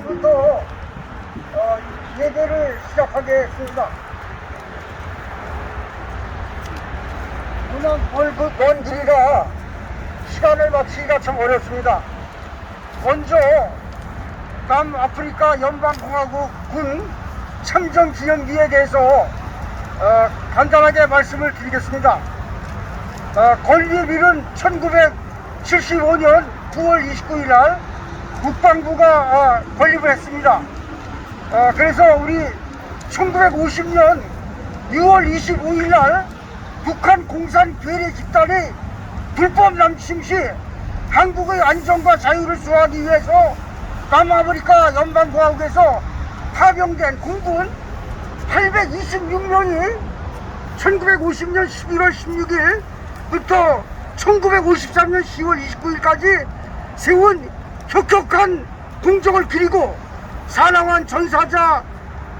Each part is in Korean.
지금부터 예배를 시작하겠습니다. 그냥 먼 길이라 시간을 맞추기가 참 어렵습니다. 먼저 남아프리카 연방공화국 군 참전기념기에 대해서 간단하게 말씀을 드리겠습니다. 건립일은 1975년 9월 29일 날 국방부가 건립을 했습니다. 그래서 우리 1950년 6월 25일 날 북한 공산 괴뢰 집단이 불법 남침 시 한국의 안전과 자유를 수호하기 위해서 남아프리카 연방공화국에서 파병된 공군 826명이 1950년 11월 16일부터 1953년 10월 29일까지 세운 혁혁한 공적을 기리고 사망한 전사자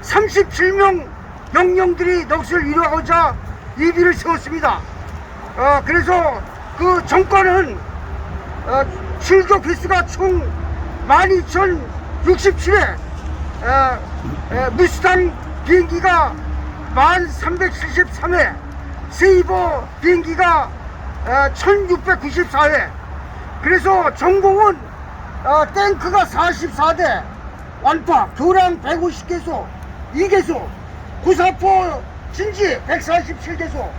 37명 영령들이 넋을 이루고자 예비를 세웠습니다. 그래서 그 정권은 출격 횟수가 총 12,067회, 무스탕 비행기가 1,373회, 세이버 비행기가 1,694회. 그래서 전공은 탱크가 44대, 완파, 교량 150개소, 2개소, 구사포 진지 147개소,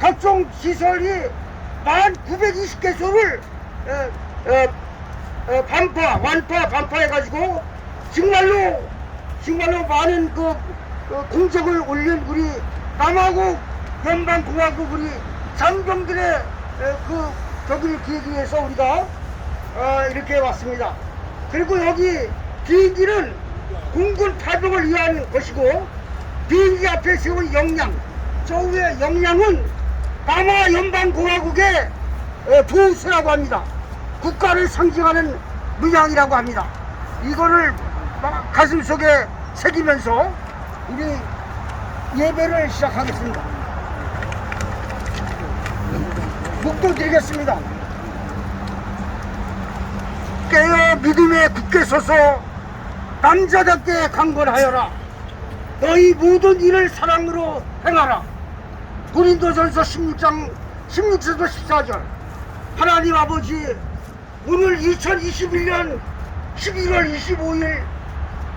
각종 시설이 1,920개소를 반파해가지고 정말로 많은 공적을 올린 우리 남아국 연방공화국 우리 장병들의 덕을 기리기 위해서 우리가 이렇게 왔습니다. 그리고 여기 비행기는 공군 파병을 위한 것이고, 비행기 앞에 세운 영양, 저 위에 영양은 남아 연방공화국의 보수라고 합니다. 국가를 상징하는 문양이라고 합니다. 이거를 가슴속에 새기면서 우리 예배를 시작하겠습니다. 묵도 드리겠습니다. 깨어 믿음에 굳게 서서 남자답게 강건하여라. 너희 모든 일을 사랑으로 행하라. 고린도전서 16장 16절부터 14절. 하나님 아버지, 오늘 2021년 11월 25일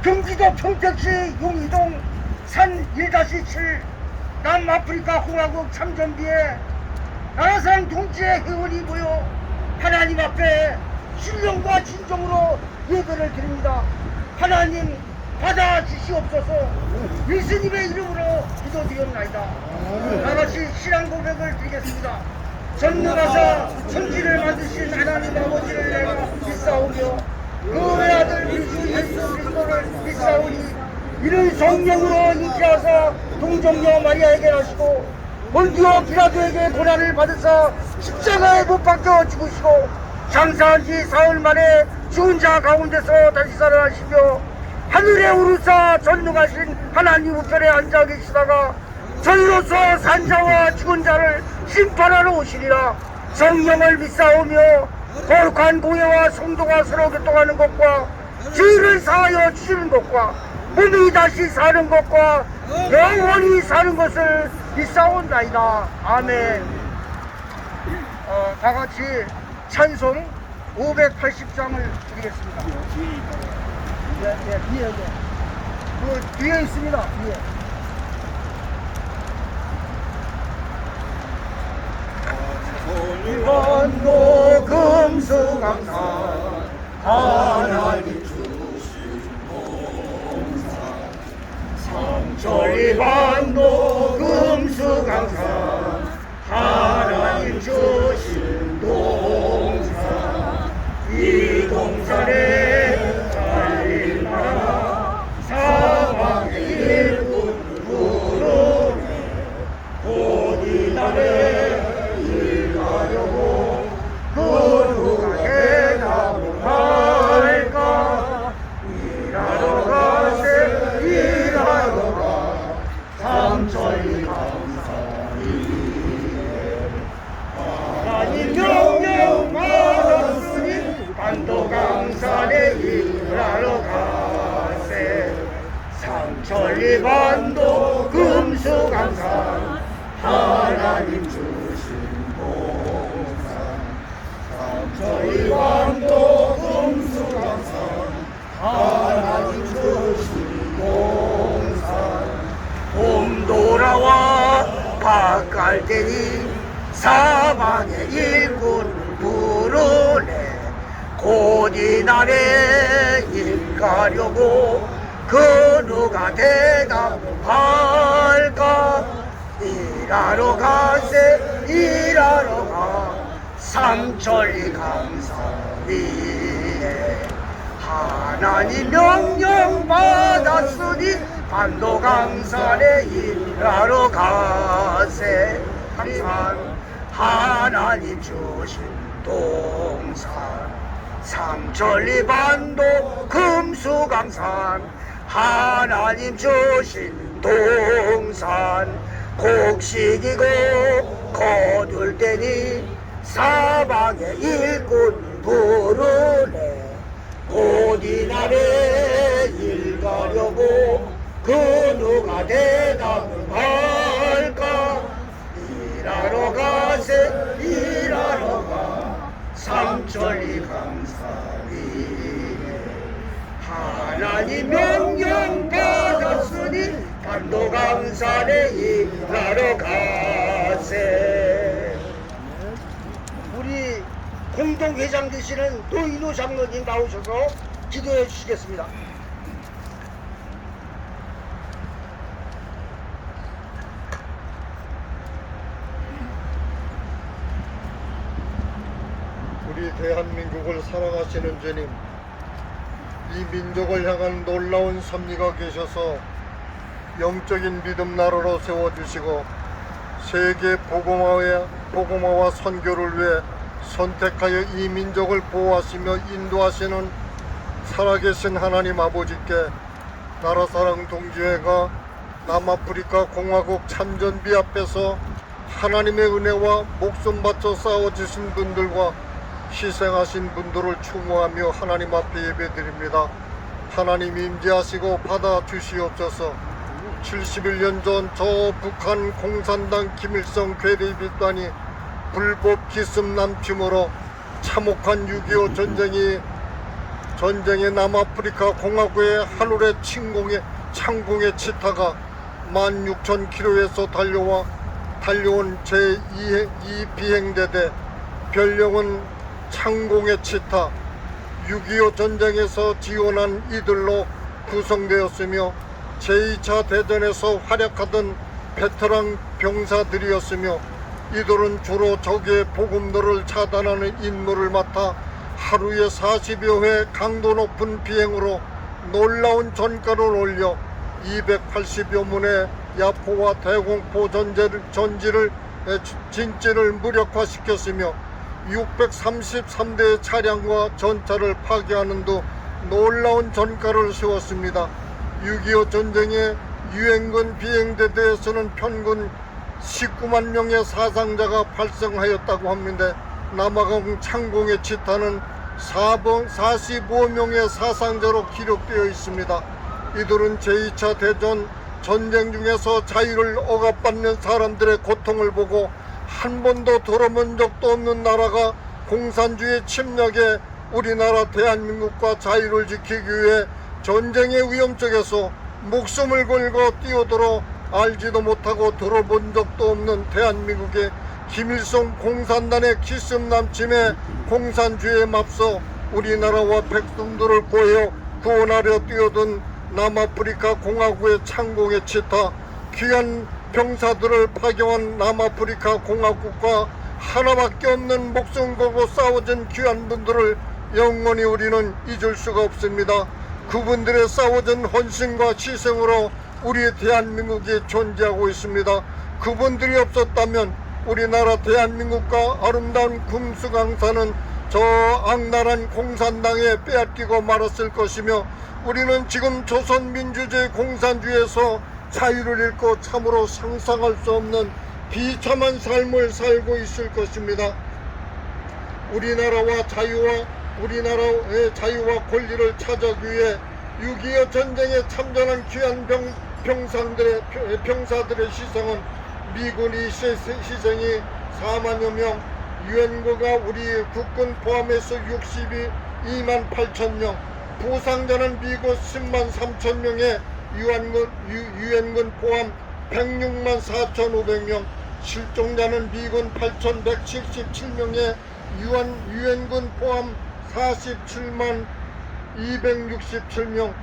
경기도 평택시 용이동 산 1-7 남아프리카 공화국 참전비에 나라상 동지의 회원이 모여 하나님 앞에 신령과 진정으로 예배를 드립니다. 하나님 받아주시옵소서. 예수님의 이름으로 기도드렸나이다. 다같이 신앙 고백을 드리겠습니다. 전능하사 천지를 만드신 하나님 아버지를 내가 믿사오며 그 외아들 우리 주 예수 그리스도를 믿사오니 이를 성령으로 잉태하사 동정녀 마리아에게 하시고 본디오 빌라도에게 고난을 받으사 십자가에 못 박혀 죽으시고 장사한 지 사흘 만에 죽은 자 가운데서 다시 살아나시며 하늘에 오르사 전능하신 하나님 우편에 앉아 계시다가 저희로서 산자와 죽은 자를 심판하러 오시리라. 성령을 믿사오며 거룩한 공예와 성도가 서로 교통하는 것과 죄를 사하여 주시는 것과 몸이 다시 사는 것과 영원히 사는 것을 믿사온나이다. 아멘. 다같이 찬송 580장을 드리겠습니다. 뒤에 있습니다. 뒤에. 일반도 금수강산 하나님 주신 봉사 상철일반도 금수강산 하나님 주신 동산 이 동산에 달릴 나라 사방의 일꾼 부르네 곧 이 날에 하나님 주신 동산 저희 왕도 금수강산 하나님 주신 동산 봄 돌아와 밭갈 때니 사방에 일꾼 부르네 곧 이날에 일 가려고 그 누가 대답할까 일하러 가세 일하러 가 삼천리 강산 위에 하나님 명령 받았으니 반도강산에 일하러 가세 하나님 주신 동산 삼천리 반도 금수강산 하나님 주신 동산 곡식이고 거둘 때니 사방에 일꾼 부르네 곧 이날에 일 가려고 그 누가 대답할까 일하러 가세 일하러 가 삼천리 강산이 하나님 명령 받았으니 반도강산에 일하러 가세. 우리 공동회장 되시는 노인호 장로님 나오셔서 기도해 주시겠습니다. 우리 대한민국을 사랑하시는 주님, 이 민족을 향한 놀라운 섭리가 계셔서 영적인 믿음 나라로 세워주시고 세계 복음화와 선교를 위해 선택하여 이 민족을 보호하시며 인도하시는 살아계신 하나님 아버지께 나라사랑 동지회가 남아프리카 공화국 참전비 앞에서 하나님의 은혜와 목숨 바쳐 싸워주신 분들과 희생하신 분들을 추모하며 하나님 앞에 예배드립니다. 하나님 임재하시고 받아주시옵소서. 71년 전 저 북한 공산당 김일성 괴뢰집단이 불법 기습 남침으로 참혹한 6.25 전쟁의 남아프리카 공화국의 하늘의 창공의 치타가 16,000km에서 달려온 제2 비행대대 별명은 창공의 치타 6.25 전쟁에서 지원한 이들로 구성되었으며 제2차 대전에서 활약하던 베테랑 병사들이었으며 이들은 주로 적의 보급로를 차단하는 임무를 맡아 하루에 40여 회 강도 높은 비행으로 놀라운 전가를 올려 280여 문의 야포와 대공포 진지를 무력화시켰으며 633대의 차량과 전차를 파괴하는 등 놀라운 전가를 세웠습니다. 6.25 전쟁의 유엔군 비행대대에서는 평균 19만 명의 사상자가 발생하였다고 합니다. 남아공 창공의 치타는 45명의 사상자로 기록되어 있습니다. 이들은 제2차 대전 전쟁 중에서 자유를 억압받는 사람들의 고통을 보고 한 번도 들어본 적도 없는 나라가 공산주의 침략에 우리나라 대한민국과 자유를 지키기 위해 전쟁의 위험 속에서 목숨을 걸고 뛰어들어 알지도 못하고 들어본 적도 없는 대한민국의 김일성 공산당의 기습 남침에 공산주의에 맞서 우리나라와 백성들을 보여 구원하려 뛰어든 남아프리카 공화국의 창공의 치타 귀한 병사들을 파견한 남아프리카 공화국과 하나밖에 없는 목숨 걸고 싸워준 귀한 분들을 영원히 우리는 잊을 수가 없습니다. 그분들의 싸워준 헌신과 희생으로 우리 대한민국이 존재하고 있습니다. 그분들이 없었다면 우리나라 대한민국과 아름다운 금수강산은 저 악랄한 공산당에 빼앗기고 말았을 것이며 우리는 지금 조선민주주의 공산주의에서 자유를 잃고 참으로 상상할 수 없는 비참한 삶을 살고 있을 것입니다. 우리나라의 자유와 권리를 찾아기 위해 6.25 전쟁에 참전한 귀한 병사들의 희생은 미군이 희생이 4만여 명, 유엔군과 우리 국군 포함해서 62만 8천 명, 부상자는 미국 10만 3천 명에 유엔군 포함 106만 4,500명, 실종자는 미군 8,177명에 유엔군 포함 47만 267명.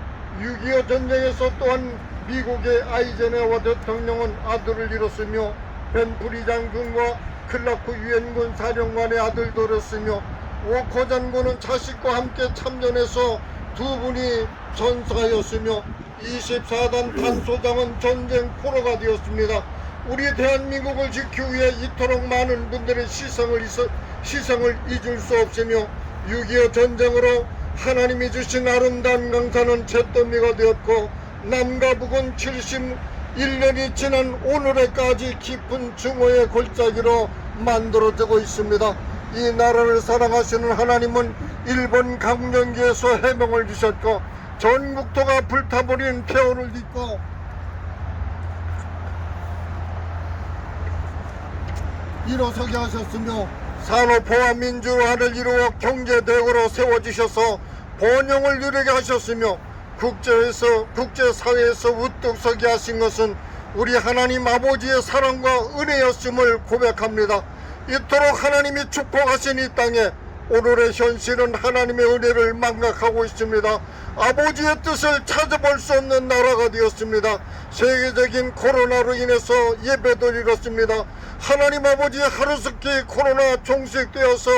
6.25 전쟁에서 또한 미국의 아이젠하워 대통령은 아들을 잃었으며 벤프리 장군과 클라크 유엔군 사령관의 아들도 잃었으며 워커 장군은 자식과 함께 참전해서 두 분이 전사하였으며 24단 단소장은 전쟁 포로가 되었습니다. 우리 대한민국을 지키기 위해 이토록 많은 분들의 희생을 잊을 수 없으며 6.25 전쟁으로 하나님이 주신 아름다운 강산은 잿더미가 되었고 남과 북은 71년이 지난 오늘에까지 깊은 증오의 골짜기로 만들어지고 있습니다. 이 나라를 사랑하시는 하나님은 일본 강점기에서 해명을 주셨고 전국토가 불타버린 폐허를 딛고 일어서게 하셨으며 산업화와 민주화를 이루어 경제대국으로 세워주셔서 번영을 누리게 하셨으며 국제사회에서 우뚝 서게 하신 것은 우리 하나님 아버지의 사랑과 은혜였음을 고백합니다. 이토록 하나님이 축복하신 이 땅에 오늘의 현실은 하나님의 은혜를 망각하고 있습니다. 아버지의 뜻을 찾아볼 수 없는 나라가 되었습니다. 세계적인 코로나로 인해서 예배도 잃었습니다. 하나님 아버지 하루속히 코로나 종식되어서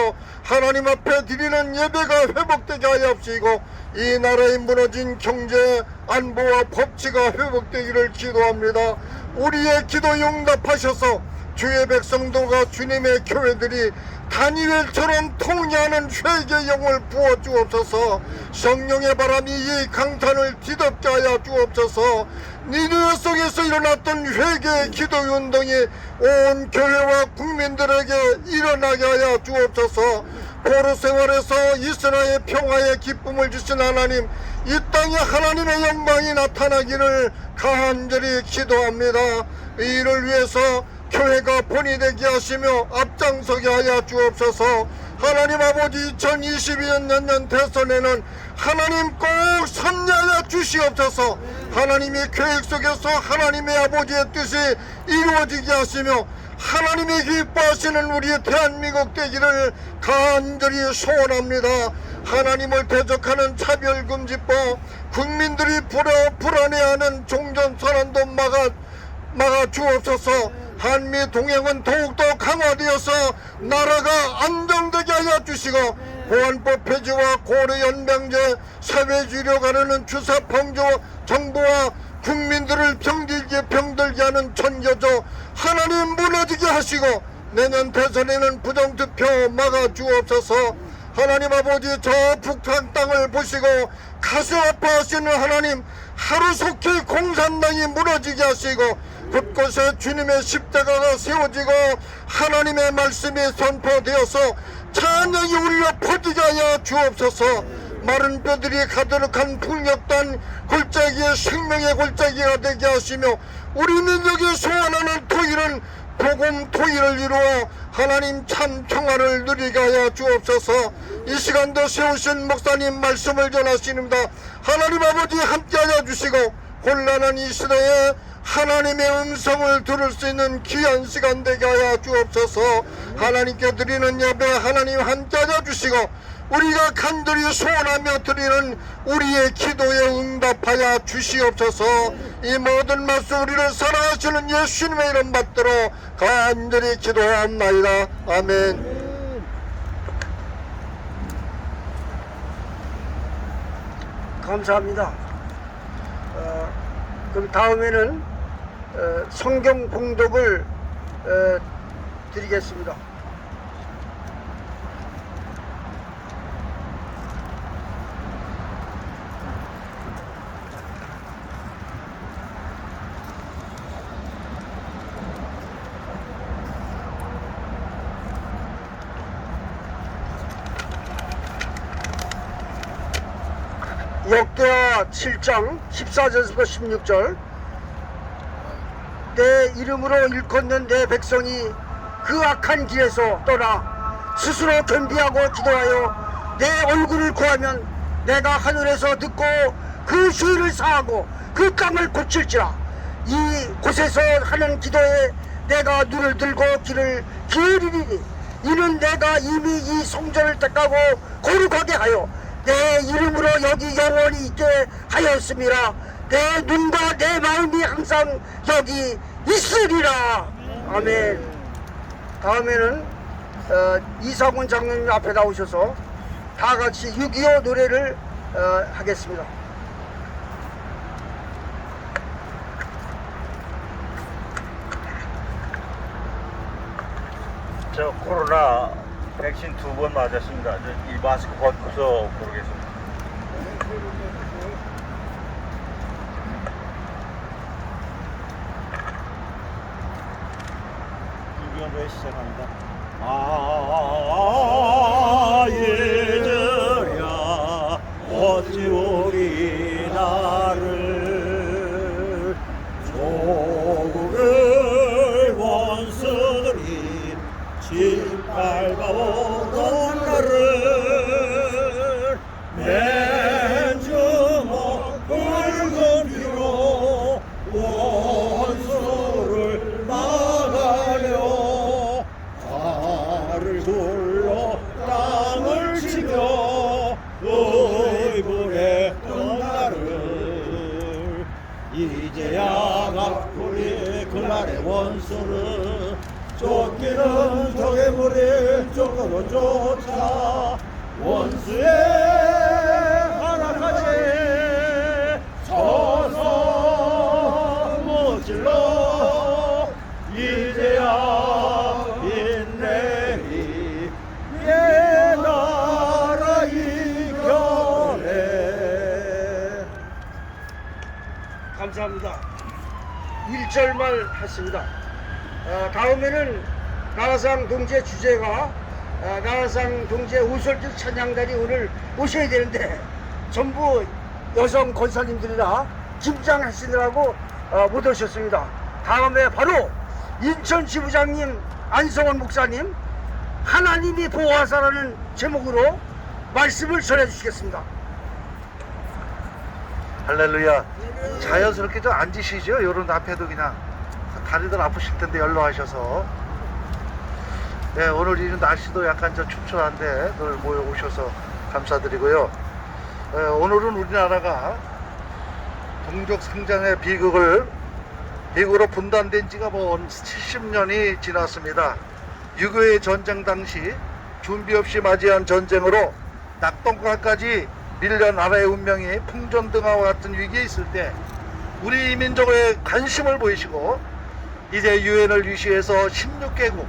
하나님 앞에 드리는 예배가 회복되게 하여 주시고 이 나라의 무너진 경제 안보와 법치가 회복되기를 기도합니다. 우리의 기도 용답하셔서 주의 백성들과 주님의 교회들이 다니엘처럼 통일하는 회개의 영을 부어주옵소서. 성령의 바람이 이 강탄을 뒤덮게 하여 주옵소서. 니느웨 속에서 일어났던 회개의 기도 운동이 온 교회와 국민들에게 일어나게 하여 주옵소서. 포로 생활에서 이스라엘 평화의 기쁨을 주신 하나님, 이 땅에 하나님의 영광이 나타나기를 간절히 기도합니다. 이를 위해서 교회가 본이 되게 하시며 앞장서게 하여 주옵소서. 하나님 아버지 2022년 내년 대선에는 하나님 꼭 참여하여 주시옵소서. 하나님의 계획 속에서 하나님의 아버지의 뜻이 이루어지게 하시며 하나님이 기뻐하시는 우리의 대한민국 되기를 간절히 소원합니다. 하나님을 대적하는 차별금지법, 국민들이 불안해하는 종전선언도 막아 주옵소서. 한미 동맹은 더욱더 강화되어서 나라가 안정되게 하여 주시고 보안법 폐지와 고려연맹제 사회주의로 가르는 주사펑조 정부와 국민들을 병들게 하는 전교조 하나님 무너지게 하시고 내년 대선에는 부정투표 막아주옵소서. 하나님 아버지 저 북한 땅을 보시고 가슴 아파하시는 하나님, 하루속히 공산당이 무너지게 하시고 곳곳에 주님의 십자가가 세워지고 하나님의 말씀이 선포되어서 찬양이 울려 퍼지게 하여 주옵소서. 마른 뼈들이 가득한 풍력단 골짜기의 생명의 골짜기가 되게 하시며 우리 민족이 소원하는 토일은 복음 토일을 이루어 하나님 참 평화를 누리게 하여 주옵소서. 이 시간도 세우신 목사님 말씀을 전하십니다. 하나님 아버지 함께하여 주시고 혼란한 이 시대에 하나님의 음성을 들을 수 있는 귀한 시간 되게 하여 주옵소서. 하나님께 드리는 예배 하나님 함께하여 주시고 우리가 간절히 소원하며 드리는 우리의 기도에 응답하여 주시옵소서. 이 모든 말씀 우리를 사랑하시는 예수님의 이름 받들어 간절히 기도합나이다. 아멘. 감사합니다. 그럼 다음에는 성경 봉독을 드리겠습니다. 역대하 7장 14절에서 16절. 내 이름으로 일컫는 내 백성이 그 악한 길에서 떠나 스스로 겸비하고 기도하여 내 얼굴을 구하면 내가 하늘에서 듣고 그 죄를 사하고 그 땅을 고칠지라. 이 곳에서 하는 기도에 내가 눈을 들고 귀를 기울이리니 이는 내가 이미 이 성전을 택하고 거룩하게 하여 내 이름으로 여기 영원히 있게 하였음이라. 내 눈과 내 마음이 항상 여기 있으리라. 아멘. 다음에는 이상훈 장로님 앞에 나오셔서 다 같이 6.25 노래를 하겠습니다. 저 코로나 백신 2번 맞았습니다. 이 마스크 벗고서 모르겠습니다. 이변으로 시작합니다. 예절야 어찌 우리나를 조국의 원수들이 짓밟아오던 나를 맨주먹 붉은 피로 원수를 막아려 발을 굴러 땅을 치며 의분했던 나를 이제야 우리 그날의 원수를 쫓기는 적의물이 쫓고도 쫓아 원수의 하나까지 서서 무질러 이제야 인내히 예 나라 이겨내. 감사합니다. 1절만 했습니다. 다음에는 나라상 동지의 주제가 나라상 동지의 오솔길 찬양단이 오늘 오셔야 되는데 전부 여성 권사님들이라 김장하시느라고 못 오셨습니다. 다음에 바로 인천 지부장님 안성원 목사님 하나님이 보호하사라는 제목으로 말씀을 전해주시겠습니다. 할렐루야. 자연스럽게 좀 앉으시죠. 요런 앞에도 그냥 다리들 아프실 텐데 연로하셔서. 네, 오늘 이 날씨도 약간 좀 춥추한데 늘 모여 오셔서 감사드리고요. 네, 오늘은 우리나라가 동족 상장의 비극으로 분단된 지가 70년이 지났습니다. 6.25의 전쟁 당시 준비 없이 맞이한 전쟁으로 낙동강까지 밀려 나라의 운명이 풍전등화와 같은 위기에 있을 때 우리 민족의 관심을 보이시고 이제 유엔을 유시해서 16개국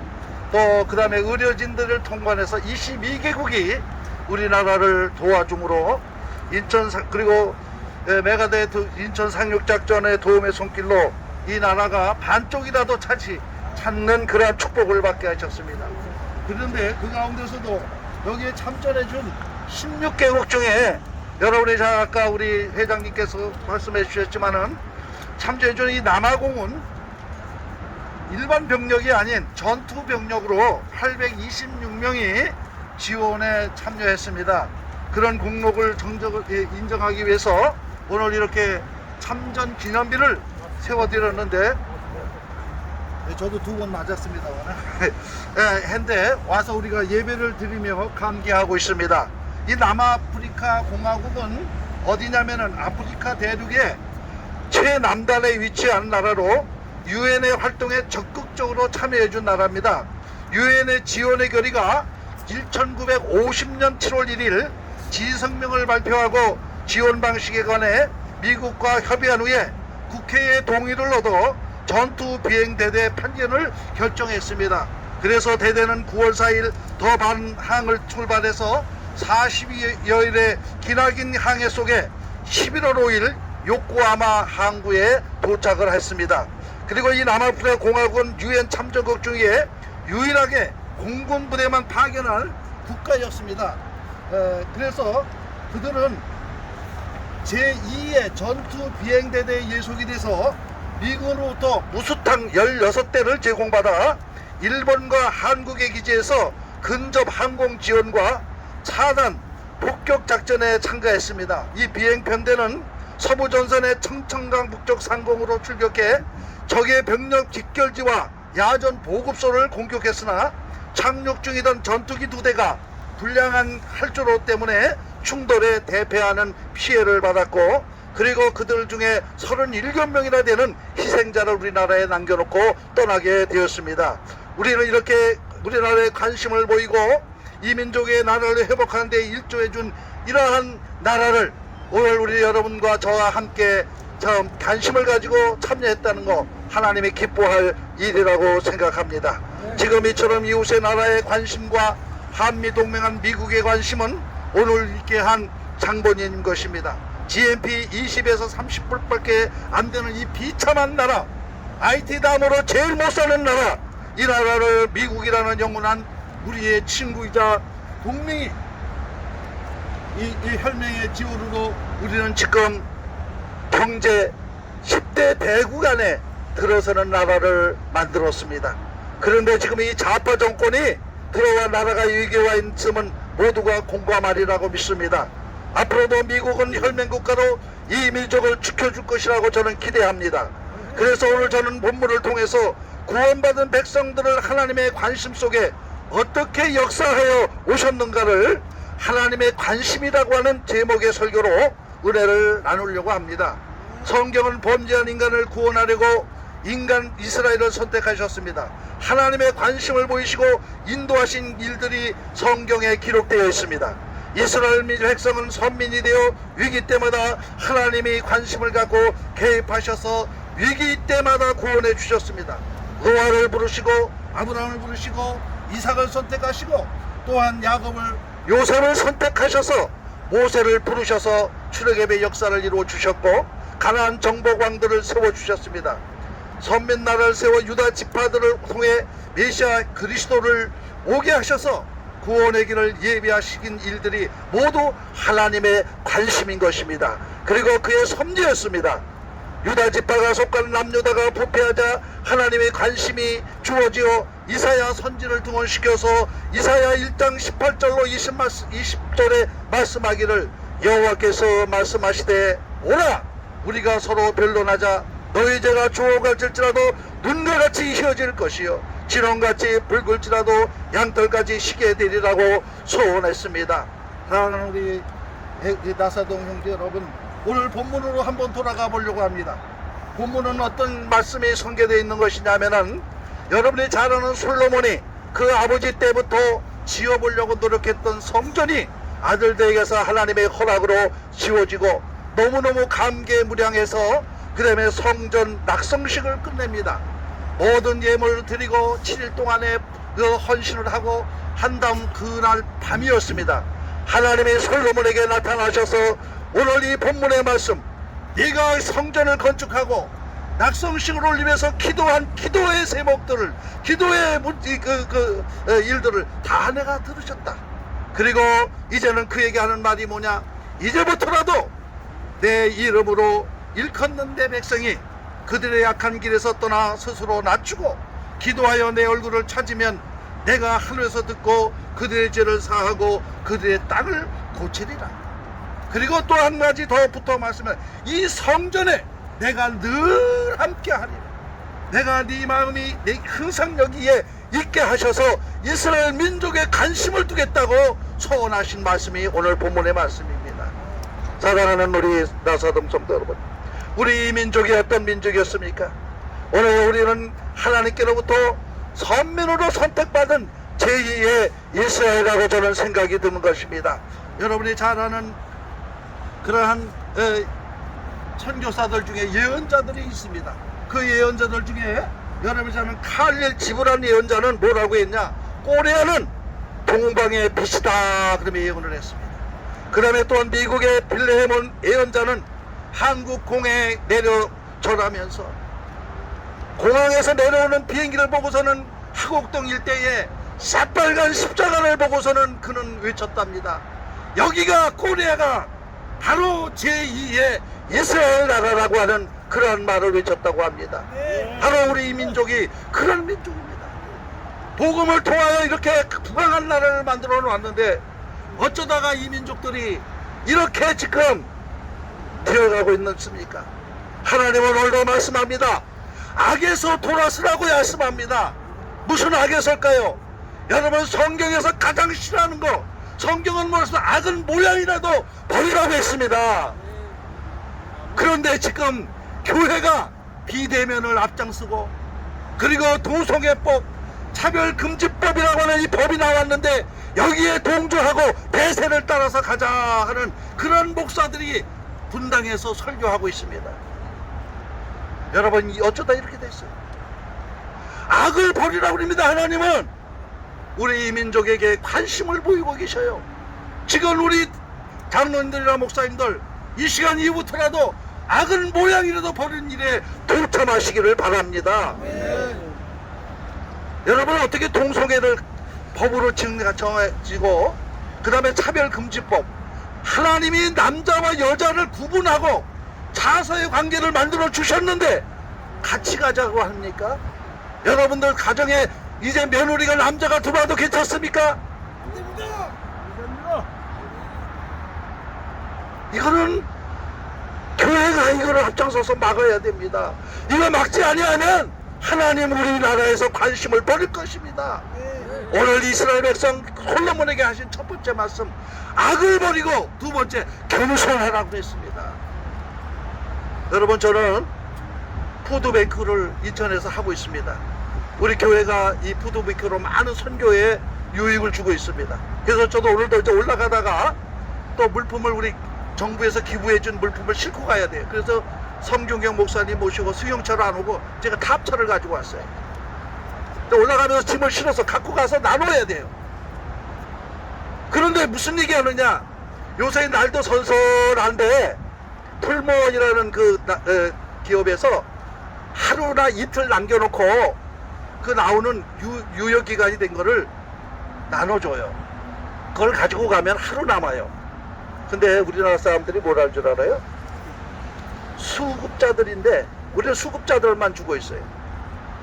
또 그 다음에 의료진들을 통관해서 22개국이 우리나라를 도와줌으로 그리고 메가데 인천 상륙작전의 도움의 손길로 이 나라가 반쪽이라도 찾는 그러한 축복을 받게 하셨습니다. 그런데 그 가운데서도 여기에 참전해준 16개국 중에 여러분이 아까 우리 회장님께서 말씀해 주셨지만은 참전해준 이 남아공은 일반 병력이 아닌 전투 병력으로 826명이 지원에 참여했습니다. 그런 공로를 인정하기 위해서 오늘 이렇게 참전 기념비를 세워드렸는데 저도 2번 맞았습니다. 했는데 와서 우리가 예배를 드리며 감기하고 있습니다. 이 남아프리카 공화국은 어디냐면은 아프리카 대륙의 최남단에 위치한 나라로 유엔의 활동에 적극적으로 참여해준 나라입니다. 유엔의 지원의 결의가 1950년 7월 1일 지성명을 발표하고 지원 방식에 관해 미국과 협의한 후에 국회의 동의를 얻어 전투 비행 대대 판견을 결정했습니다. 그래서 대대는 9월 4일 더반항을 출발해서 40여일의 기나긴 항해 속에 11월 5일 요코하마 항구에 도착을 했습니다. 그리고 이 남아프리카 공화국은 유엔 참전국 중에 유일하게 공군 부대만 파견할 국가였습니다. 그래서 그들은 제2의 전투 비행대대에 예속이 돼서 미국으로부터 무수탄 16대를 제공받아 일본과 한국의 기지에서 근접 항공 지원과 차단 폭격 작전에 참가했습니다. 이 비행편대는 서부전선의 청천강 북쪽 상공으로 출격해 적의 병력 집결지와 야전 보급소를 공격했으나 착륙 중이던 전투기 2대가 불량한 활주로 때문에 충돌에 대패하는 피해를 받았고, 그리고 그들 중에 37명이나 되는 희생자를 우리나라에 남겨놓고 떠나게 되었습니다. 우리는 이렇게 우리나라에 관심을 보이고 이 민족의 나라를 회복하는 데 일조해준 이러한 나라를 오늘 우리 여러분과 저와 함께 참 관심을 가지고 참여했다는 거 하나님이 기뻐할 일이라고 생각합니다. 지금 이처럼 이웃의 나라의 관심과 한미동맹한 미국의 관심은 오늘 있게 한 장본인인 것입니다. GNP 20에서 30불밖에 안 되는 이 비참한 나라, IT 다음으로 제일 못 사는 나라, 이 나라를 미국이라는 영원한 우리의 친구이자 동맹이 이 혈맹의 지원으로 우리는 지금 경제 10대 대국 안에 들어서는 나라를 만들었습니다. 그런데 지금 이 좌파 정권이 들어와 나라가 위기에 와 있음은 모두가 공감하리라고 믿습니다. 앞으로도 미국은 혈맹국가로 이 민족을 지켜줄 것이라고 저는 기대합니다. 그래서 오늘 저는 본문을 통해서 구원받은 백성들을 하나님의 관심 속에 어떻게 역사하여 오셨는가를 하나님의 관심이라고 하는 제목의 설교로 은혜를 나누려고 합니다. 성경은 범죄한 인간을 구원하려고 인간 이스라엘을 선택하셨습니다. 하나님의 관심을 보이시고 인도하신 일들이 성경에 기록되어 있습니다. 이스라엘 백성은 선민이 되어 위기 때마다 하나님이 관심을 갖고 개입하셔서 위기 때마다 구원해 주셨습니다. 노아를 부르시고 아브라함을 부르시고 이삭을 선택하시고 또한 야곱을 요셉을 선택하셔서 모세를 부르셔서 출애굽의 역사를 이루어 주셨고 가나안 정복왕들을 세워 주셨습니다. 선민나라를 세워 유다 지파들을 통해 메시아 그리스도를 오게 하셔서 구원의 길을 예비하신 일들이 모두 하나님의 관심인 것입니다. 그리고 그의 섭리였습니다. 유다 지파가 속한 남유다가 부패하자 하나님의 관심이 주어지어 이사야 선지를 등원시켜서 이사야 1장 18절로 20절에 말씀하기를 여호와께서 말씀하시되 오라 우리가 서로 변론하자 너희 죄가 주워갈지라도 눈과 같이 희어질 것이요 진홍같이 붉을지라도 양털같이 시게 되리라고 소원했습니다. 사랑하는 우리 나사동 형제 여러분, 오늘 본문으로 한번 돌아가 보려고 합니다. 본문은 어떤 말씀이 전개되어 있는 것이냐면은 여러분이 잘 아는 솔로몬이 그 아버지 때부터 지어보려고 노력했던 성전이 아들들에게서 하나님의 허락으로 지어지고 너무너무 감개무량해서 그 다음에 성전 낙성식을 끝냅니다. 모든 예물을 드리고 7일 동안에 그 헌신을 하고 한 다음 그날 밤이었습니다. 하나님이 솔로몬에게 나타나셔서 오늘 이 본문의 말씀, 네가 성전을 건축하고 낙성식을 올리면서 기도한 기도의 제목들을, 기도의 일들을 다 내가 들으셨다. 그리고 이제는 그에게 하는 말이 뭐냐, 이제부터라도 내 이름으로 일컫는 내 백성이 그들의 약한 길에서 떠나 스스로 낮추고 기도하여 내 얼굴을 찾으면 내가 하늘에서 듣고 그들의 죄를 사하고 그들의 땅을 고치리라. 그리고 또 한 가지 더 붙어 말씀해, 이 성전에 내가 늘 함께 하리라. 내가 네 마음이 항상 여기에 있게 하셔서 이스라엘 민족에 관심을 두겠다고 소원하신 말씀이 오늘 본문의 말씀입니다. 사랑하는 우리 나사동 성도 여러분, 우리 이 민족이 어떤 민족이었습니까? 오늘 우리는 하나님께로부터 선민으로 선택받은 제2의 이스라엘이라고 저는 생각이 드는 것입니다. 여러분이 잘 아는 그러한 선교사들 중에 예언자들이 있습니다. 그 예언자들 중에 여러분이 잘 아는 칼릴 지브란 예언자는 뭐라고 했냐, 꼬레아는 동방의 빛이다 그러면 예언을 했습니다. 그 다음에 또한 미국의 빌레헴 예언자는 한국 공항에 내려져라면서 공항에서 내려오는 비행기를 보고서는 하곡동 일대에 새빨간 십자가를 보고서는 그는 외쳤답니다. 여기가 코리아가 바로 제2의 이스라엘 나라라고 하는 그러한 말을 외쳤다고 합니다. 바로 우리 이 민족이 그런 민족입니다. 복음을 통하여 이렇게 부강한 나라를 만들어 놨는데 어쩌다가 이 민족들이 이렇게 지금 되어가고 있습니까? 하나님은 오늘도 말씀합니다. 악에서 돌아서라고 말씀합니다. 무슨 악에서일까요? 여러분, 성경에서 가장 싫어하는 거, 성경은 뭐라서 악은 모양이라도 버리라고 했습니다. 그런데 지금 교회가 비대면을 앞장서고, 그리고 동성애법, 차별금지법이라고 하는 이 법이 나왔는데 여기에 동조하고 대세를 따라서 가자 하는 그런 목사들이 분당에서 설교하고 있습니다. 여러분, 어쩌다 이렇게 됐어요? 악을 버리라고 합니다. 하나님은 우리 이 민족에게 관심을 보이고 계셔요. 지금 우리 장로님들이나 목사님들 이 시간 이후부터라도 악은 모양이라도 버리는 일에 동참하시기를 바랍니다. 여러분, 어떻게 동성애를 법으로 정해지고, 그 다음에 차별금지법, 하나님이 남자와 여자를 구분하고 자서의 관계를 만들어 주셨는데 같이 가자고 합니까? 여러분들 가정에 이제 며느리가 남자가 들어와도 괜찮습니까? 이거는 교회가 이거를 앞장서서 막아야 됩니다. 이거 막지 아니하면 하나님 우리나라에서 관심을 버릴 것입니다. 오늘 이스라엘 백성 솔로몬에게 하신 첫 번째 말씀, 악을 버리고 두 번째 겸손하라고 했습니다. 여러분, 저는 푸드뱅크를 인천에서 하고 있습니다. 우리 교회가 이 푸드뱅크로 많은 선교에 유익을 주고 있습니다. 그래서 저도 오늘도 이제 올라가다가 또 물품을 우리 정부에서 기부해준 물품을 싣고 가야 돼요. 그래서 성경경 목사님 모시고 수용차로 안 오고 제가 탑차를 가지고 왔어요. 올라가면서 짐을 실어서 갖고 가서 나눠야 돼요. 그런데 무슨 얘기 하느냐, 요새 날도 선선한데 풀무원이라는 기업에서 하루나 이틀 남겨놓고 그 나오는 유효기간이 된 거를 나눠줘요. 그걸 가지고 가면 하루 남아요. 근데 우리나라 사람들이 뭐라 할 줄 알아요? 수급자들인데 우리는 수급자들만 주고 있어요.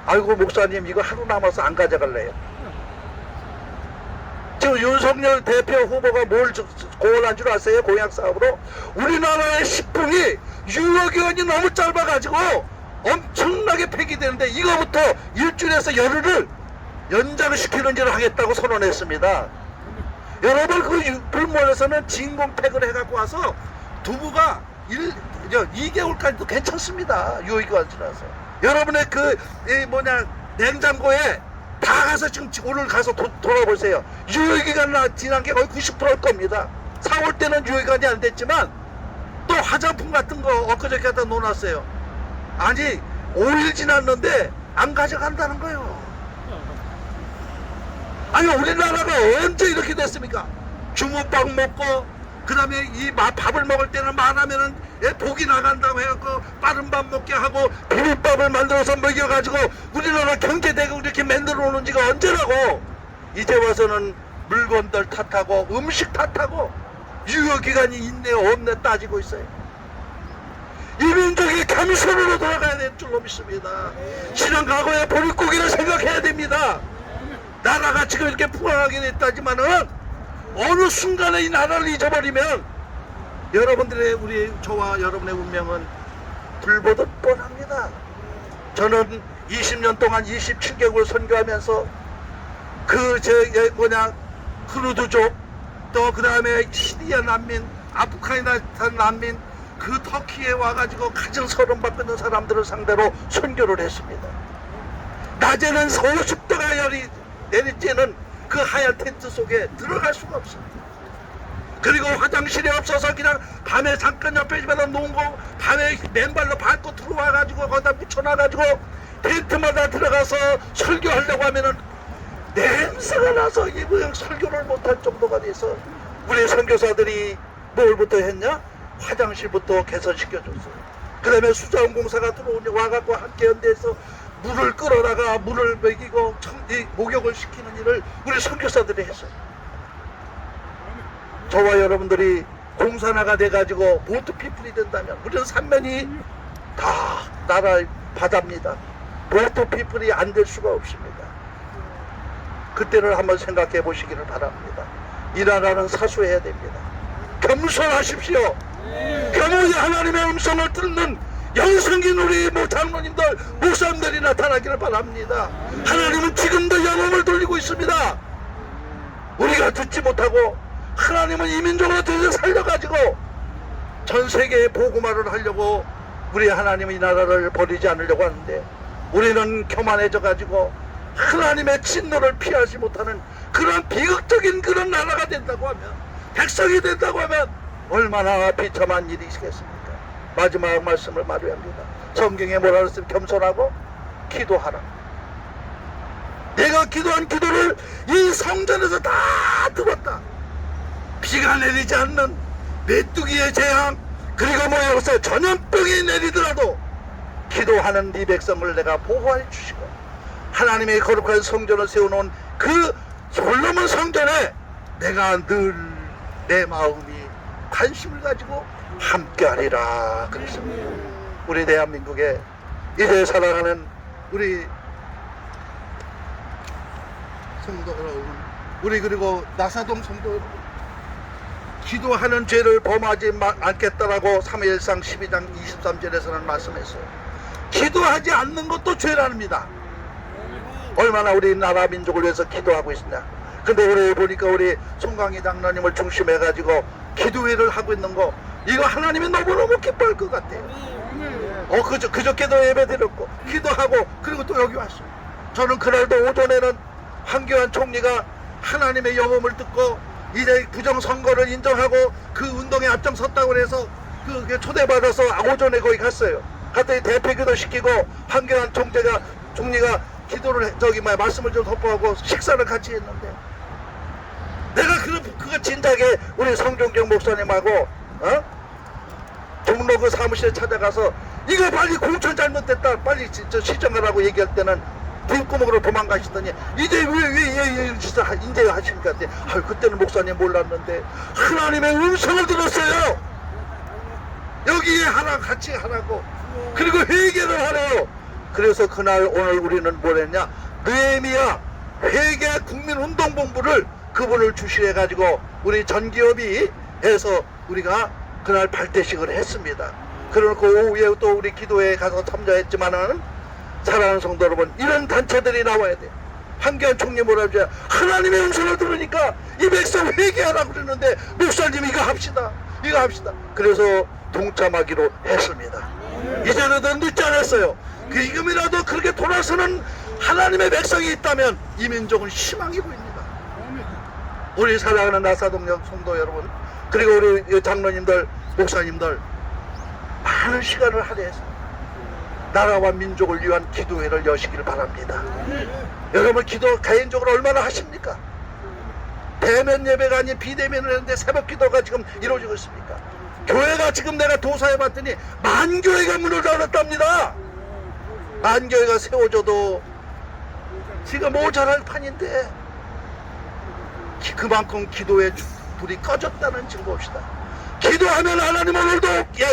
아이고, 목사님 이거 하루 남아서 안 가져갈래요. 지금 윤석열 대표 후보가 뭘 고언한 줄 아세요? 공약 사업으로 우리나라의 식품이 유효기간이 너무 짧아가지고 엄청나게 폐기되는데 이거부터 일주일에서 열흘을 연장시키는 일을 하겠다고 선언했습니다. 여러분, 그 불모에서는 진공팩을 해갖고 와서 두부가 2개월까지도 괜찮습니다. 유효기간 지나서. 여러분의 냉장고에 다 가서 지금 오늘 가서 돌아보세요. 유효기간 지난 게 거의 90%일 겁니다. 4월 때는 유효기간이 안 됐지만 또 화장품 같은 거 엊그저께 갖다 놓아놨어요. 아니, 5일 지났는데 안 가져간다는 거예요. 아니, 우리나라가 언제 이렇게 됐습니까? 주먹밥 먹고 그 다음에 이 밥을 먹을 때는 말하면은 복이 나간다고 해갖고 빠른 밥 먹게 하고 비빔밥을 만들어서 먹여가지고 우리나라 경제대국 이렇게 만들어 놓은 지가 언제라고. 이제 와서는 물건들 탓하고 음식 탓하고 유효기간이 있네 없네 따지고 있어요. 이 민족이 겸손으로 돌아가야 될 줄로 믿습니다. 지난 과거의 보릿고기를 생각해야 됩니다. 나라가 지금 이렇게 풍성하게 됐다지만은 어느 순간에 이 나라를 잊어버리면 여러분들의 저와 여러분의 운명은 불보듯 뻔합니다. 저는 20년 동안 27개국을 선교하면서 크루드족, 또 그 다음에 시리아 난민, 아프가니스탄 난민, 그 터키에 와가지고 가장 서름받고 있는 사람들을 상대로 선교를 했습니다. 낮에는 50도가 내리쬐는 그 하얀 텐트 속에 들어갈 수가 없습니다. 그리고 화장실이 없어서 그냥 밤에 잠깐 옆에 집에다 놓은 거 밤에 맨발로 밟고 들어와가지고 거기다 묻혀놔가지고 텐트마다 들어가서 설교하려고 하면은 냄새가 나서 이 모양 설교를 못할 정도가 돼서 우리 선교사들이 뭘부터 했냐? 화장실부터 개선시켜줬어요. 그 다음에 수자원공사가 와갖고 함께 연대해서 물을 끌어다가 물을 먹이고 목욕을 시키는 일을 우리 선교사들이 했어요. 저와 여러분들이 공산화가 돼가지고 보트 피플이 된다면 우리는 삼면이 다 나라 바다입니다. 보트 피플이 안 될 수가 없습니다. 그때를 한번 생각해 보시기를 바랍니다. 이 나라는 사수해야 됩니다. 겸손하십시오. 겸허히 하나님의 음성을 듣는 영성인 우리 장로님들, 목사님들이 나타나기를 바랍니다. 하나님은 지금도 영혼을 돌리고 있습니다. 우리가 듣지 못하고 하나님은 이민족으로 들여 살려가지고 전 세계에 복음화를 하려고 우리 하나님은 이 나라를 버리지 않으려고 하는데, 우리는 교만해져 가지고 하나님의 진노를 피하지 못하는 그런 비극적인 그런 나라가 된다고 하면, 백성이 된다고 하면 얼마나 비참한 일이시겠습니까? 마지막 말씀을 말해야 합니다. 성경에 뭐라 그랬으면 겸손하고 기도하라. 내가 기도한 기도를 이 성전에서 다 들었다. 비가 내리지 않는 메뚜기의 재앙, 그리고 뭐여서 전염병이 내리더라도 기도하는 네 백성을 내가 보호해 주시고, 하나님의 거룩한 성전을 세워놓은 그 솔로몬 성전에 내가 늘 내 마음이 관심을 가지고 함께하리라 그랬습니다. 우리 대한민국에 이제 살아가는 우리 성도 여러분, 우리 그리고 나사동 성도 여러분, 기도하는 죄를 범하지 않겠다라고 3일상 12장 23절에서는 말씀했어요. 기도하지 않는 것도 죄랍니다. 얼마나 우리 나라 민족을 위해서 기도하고 있느냐. 근데 우리 보니까 우리 송강희 장로님을 중심해 가지고 기도회를 하고 있는 거, 이거 하나님이 너무너무 기뻐할 것 같아요. 그저께도 예배 드렸고 기도하고 그리고 또 여기 왔어요. 저는 그날도 오전에는 황교안 총리가 하나님의 영음을 듣고 이제 부정선거를 인정하고 그 운동에 앞장섰다고 해서 그 초대받아서 오전에 거기 갔어요. 갔더니 대표기도 시키고 황교안 총리가 기도를 말씀을 좀 덮어하고 식사를 같이 했는데, 내가 그거 진작에 우리 성종경 목사님하고 종로 그 사무실에 찾아가서 이거 빨리 공천 잘못됐다, 빨리 시정하라고 얘기할 때는 뒷구멍으로 도망가시더니 이제 왜 이제 하십니까? 그때는 목사님 몰랐는데 하나님의 음성을 들었어요. 여기에 같이 하라고, 그리고 회개를 하래요. 그래서 그날 오늘 우리는 뭘 했냐, 느헤미야 회개 국민운동본부를 그분을 주시해 가지고 우리 전기업이 해서 우리가 그날 발대식을 했습니다. 그러고 오후에 또 우리 기도회에 가서 참여했지만은, 사랑하는 성도 여러분, 이런 단체들이 나와야 돼. 황교안 총리 뭐라 하죠? 하나님의 음성을 들으니까 이 백성 회개하라고 그러는데 목사님 이거 합시다. 그래서 동참하기로 했습니다. 이제는 더 늦지 않았어요. 지금이라도 그렇게 돌아서는 하나님의 백성이 있다면 이 민족은 희망이 보입니다. 우리 사랑하는 나사동 성도 여러분, 그리고 우리 장로님들, 목사님들, 많은 시간을 할애해서 나라와 민족을 위한 기도회를 여시길 바랍니다. 여러분 기도 개인적으로 얼마나 하십니까? 대면 예배가 아닌 비대면을 했는데 새벽 기도가 지금 이루어지고 있습니까? 교회가 지금 내가 도사해 봤더니 만교회가 문을 닫았답니다. 만교회가 세워져도 지금 모자랄 판인데, 그만큼 기도의 불이 꺼졌다는 증거입시다. 기도하면 하나님 오늘도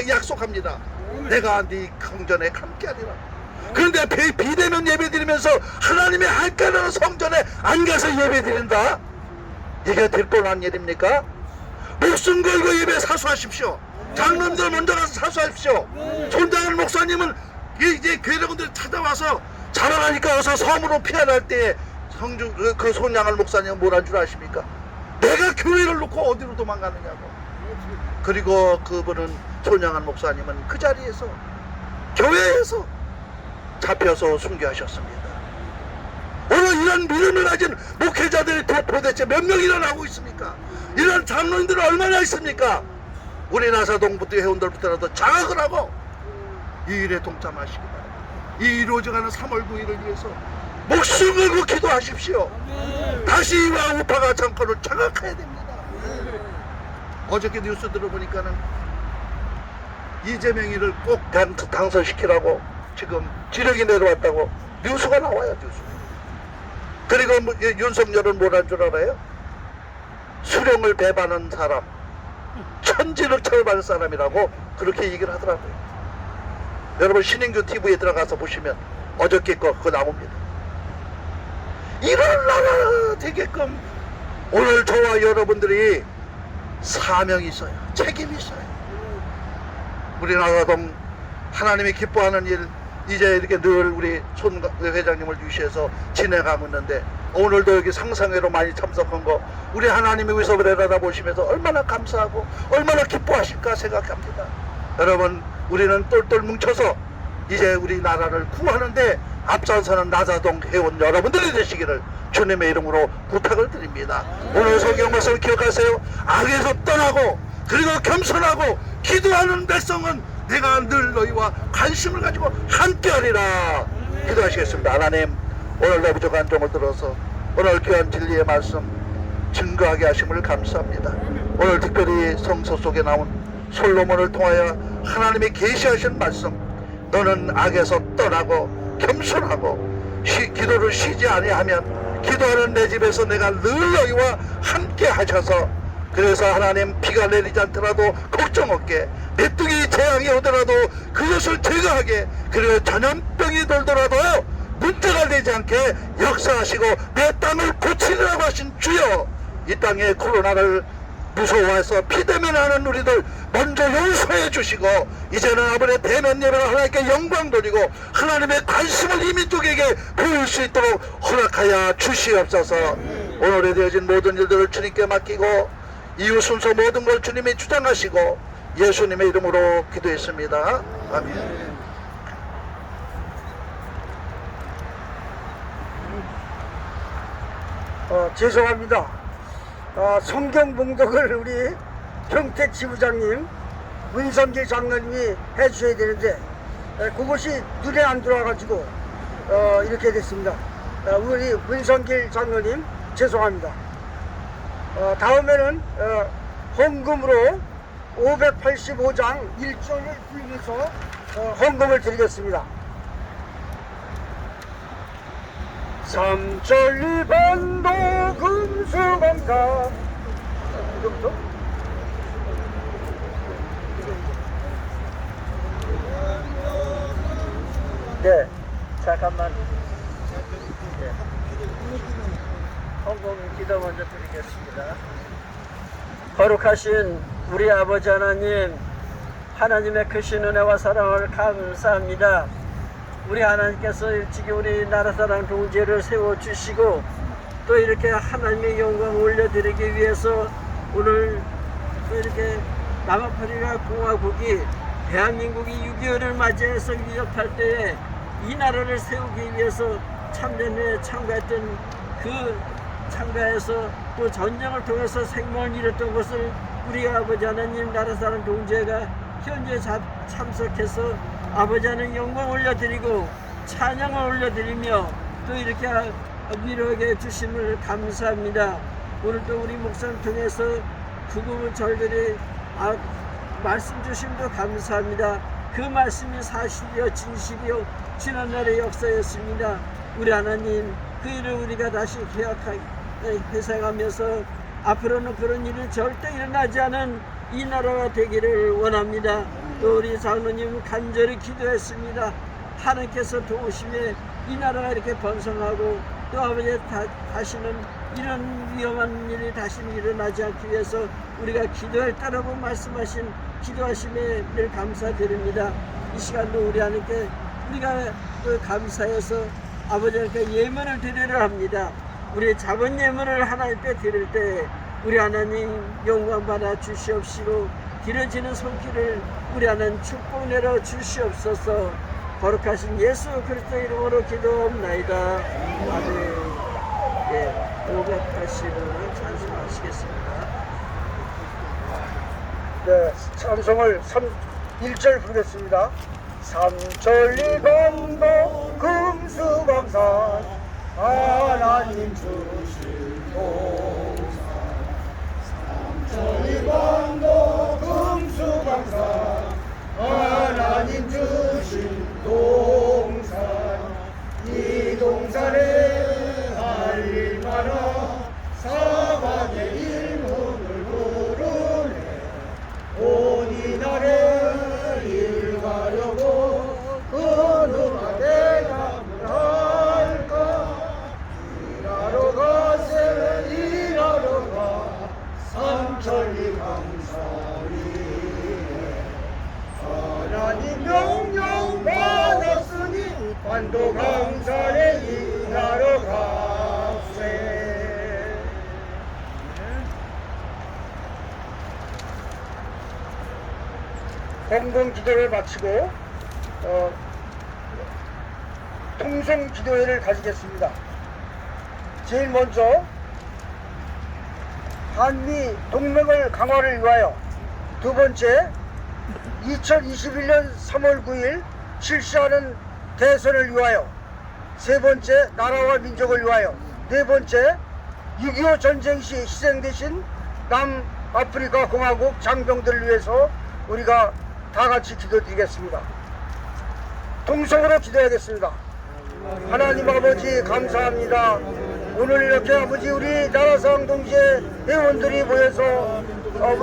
약속합니다. 내가 네 성전에 함께하리라. 그런데 비대면 예배 드리면서 하나님의 할까라는 성전에 안 가서 예배 드린다? 이게 될 뻔한 일입니까? 목숨 걸고 예배 사수하십시오. 장로님들 먼저 가서 사수하십시오. 손장한 목사님은 이제 교회분들 찾아와서 자라나니까 어서 섬으로 피안할 때 그 손양할 목사님은 뭐란 줄 아십니까? 내가 교회를 놓고 어디로 도망가느냐고. 그리고 그분은 손양한 목사님은 그 자리에서 교회에서 잡혀서 순교하셨습니다. 오늘 이런 믿음을 가진 목회자들이 도대체 몇 명이나 나오고 있습니까? 이런 장로님들은 얼마나 있습니까? 우리 나사동부터 회원들부터라도 장악을 하고 이 일에 동참하시기 바랍니다. 이 이루어져가는 3월 9일을 위해서 목숨 걸고 기도하십시오. 다시 이와 우파가 정권을 장악해야 됩니다. 어저께 뉴스 들어보니까는 이재명이를 꼭 당선시키라고 지금 지령이 내려왔다고 뉴스가 나와요. 뉴스. 그리고 윤석열은 뭐란 줄 알아요? 수령을 배반한 사람, 천지를 처벌할 사람이라고 그렇게 얘기를 하더라고요. 여러분 신인규 TV에 들어가서 보시면 어저께 거 그거 나옵니다. 이런 나라 되게끔 오늘 저와 여러분들이 사명이 있어요. 책임이 있어요. 우리나라도 하나님이 기뻐하는 일 이제 이렇게 늘 우리 손 회장님을 유시해서 진행하고 있는데 오늘도 여기 상상회로 많이 참석한 거 우리 하나님이 위해서 내려다보시면서 얼마나 감사하고 얼마나 기뻐하실까 생각합니다. 여러분 우리는 똘똘 뭉쳐서 이제 우리 나라를 구하는데 앞장서는 나사동 회원 여러분들이 되시기를 주님의 이름으로 부탁을 드립니다. 오늘 성경 말씀을 기억하세요. 악에서 떠나고 그리고 겸손하고 기도하는 백성은 내가 늘 너희와 관심을 가지고 함께하리라. 기도하시겠습니다. 하나님 오늘 내 부족한 종을 들어서 오늘 귀한 진리의 말씀 증거하게 하심을 감사합니다. 오늘 특별히 성서 속에 나온 솔로몬을 통하여 하나님이 계시하신 말씀 너는 악에서 떠나고 겸손하고 기도를 쉬지 아니하면 기도하는 내 집에서 내가 늘 너희와 함께 하셔서 그래서 하나님 비가 내리지 않더라도 걱정 없게 메뚜기 재앙이 오더라도 그것을 제거하게 그리고 전염병이 돌더라도 문제가 되지 않게 역사하시고 내 땅을 고치리라고 하신 주여 이 땅에 코로나를 무서워해서 피대면하는 우리들 먼저 용서해 주시고 이제는 아버지의 대면 예배가 하나님께 영광 돌리고 하나님의 관심을 이민족에게 보일 수 있도록 허락하여 주시옵소서. 오늘에 되어진 모든 일들을 주님께 맡기고 이웃 순서 모든 걸 주님이 주장하시고 예수님의 이름으로 기도했습니다. 아멘. 죄송합니다. 성경 봉독을 우리 평택 지부장님, 문성길 장로님이 해주셔야 되는데 그것이 눈에 안 들어와가지고 이렇게 됐습니다. 우리 문성길 장로님 죄송합니다. 다음에는 헌금으로 585장 1절을 부인해서 헌금을 드리겠습니다. 3절 2반도 금수감사 이거부터 네 잠깐만 네. 헌금 기도 먼저 드리겠습니다. 거룩하신 우리 아버지 하나님 하나님의 크신 은혜와 사랑을 감사합니다. 우리 하나님께서 일찍이 우리 나라 사랑 동지를 세워주시고 또 이렇게 하나님의 영광을 올려드리기 위해서 오늘 또 이렇게 남아프리카 공화국이 대한민국이 6.25를 맞이해서 위협할 때에 이 나라를 세우기 위해서 참전에 참가했던 그 참가해서 또 전쟁을 통해서 생명을 잃었던 것을 우리 아버지 하나님 나라 사랑 동지가 현재 참석해서 아버지 하나님 영광 올려드리고 찬양을 올려드리며 또 이렇게 위로하게 주심을 감사합니다. 오늘도 우리 목사를 통해서 구구을 절들이 말씀 주심도 감사합니다. 그 말씀이 사실이요 진실이요 지난날의 역사였습니다. 우리 하나님 그 일을 우리가 다시 회상하면서 앞으로는 그런 일은 절대 일어나지 않은 이 나라가 되기를 원합니다. 또 우리 장로님 간절히 기도했습니다. 하나님께서 도우심에 이 나라가 이렇게 번성하고 또 아버지 다시는 이런 위험한 일이 다시는 일어나지 않기 위해서 우리가 기도할 때라고 말씀하신 기도하심에 늘 감사드립니다. 이 시간도 우리 하나님께 우리가 또 감사해서 아버지 하나님께 예물을 드리려 합니다. 우리 작은 예물을 하나님께 드릴 때 우리 하나님 영광 받아 주시옵시고 길어지는 손길을 우리 하나님 축복 내려 주시옵소서. 거룩하신 예수 그리스도 이름으로 기도합나이다. 아멘. 예, 580을 찬송하시겠습니다. 네, 찬송을 1절 부르겠습니다. 3절 2반도 금수강산 하나님 주신 동산 3절 2반도 금수강산 하나님 주신 동산 이 동산에 알릴 만한 사방의 일문을 부르네 온 이날을 일가려고 한도 강산에 일하러 가세. 공동 기도를 마치고 통성 기도회를 가지겠습니다. 제일 먼저 한미 동맹을 강화를 위하여, 두 번째 2021년 3월 9일 실시하는 대선을 위하여, 세 번째 나라와 민족을 위하여, 네 번째 6.25 전쟁 시 희생되신 남아프리카 공화국 장병들을 위해서 우리가 다 같이 기도드리겠습니다. 통성으로 기도하겠습니다. 하나님 아버지 감사합니다. 오늘 이렇게 아버지 우리 나라상 동지의 회원들이 모여서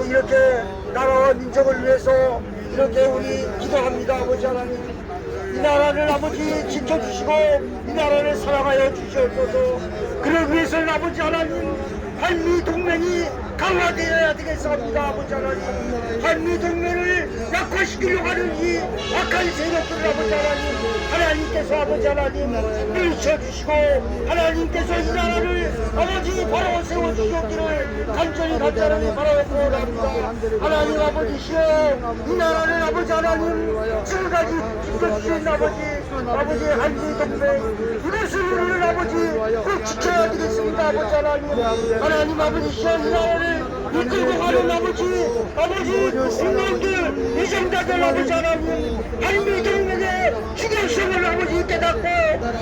이렇게 나라와 민족을 위해서 이렇게 우리 기도합니다. 아버지 하나님, 이 나라를 아버지 지켜주시고 이 나라를 사랑하여 주시옵소서. 그러기 위해서는 아버지 하나님 한미 동맹이 강화되어야 되겠습니다. 아버지 하나님, 한미 동맹을 약화시키려고 하는 이 악한 세력들을 아버지 하나님, 하나님께서 아버지 하나님 밀쳐주시고 하나님께서 이 나라를 아버지 바로 세워주시기를 간절히 바라옵고 합니다. 하나님 아버지시여, 이 나라를 아버지 하나님 지금까지 지켜주신 아버지 한미 동맹, 이것을 우리는 아버지 꼭 지켜야 되겠습니다. 아버지 하나님 아버지시여, 이 나라를 이끌고 가는 아버지 승관들, 이정자들 아버지 하나님, 한미 동맹의 중요성을 아버지 깨닫고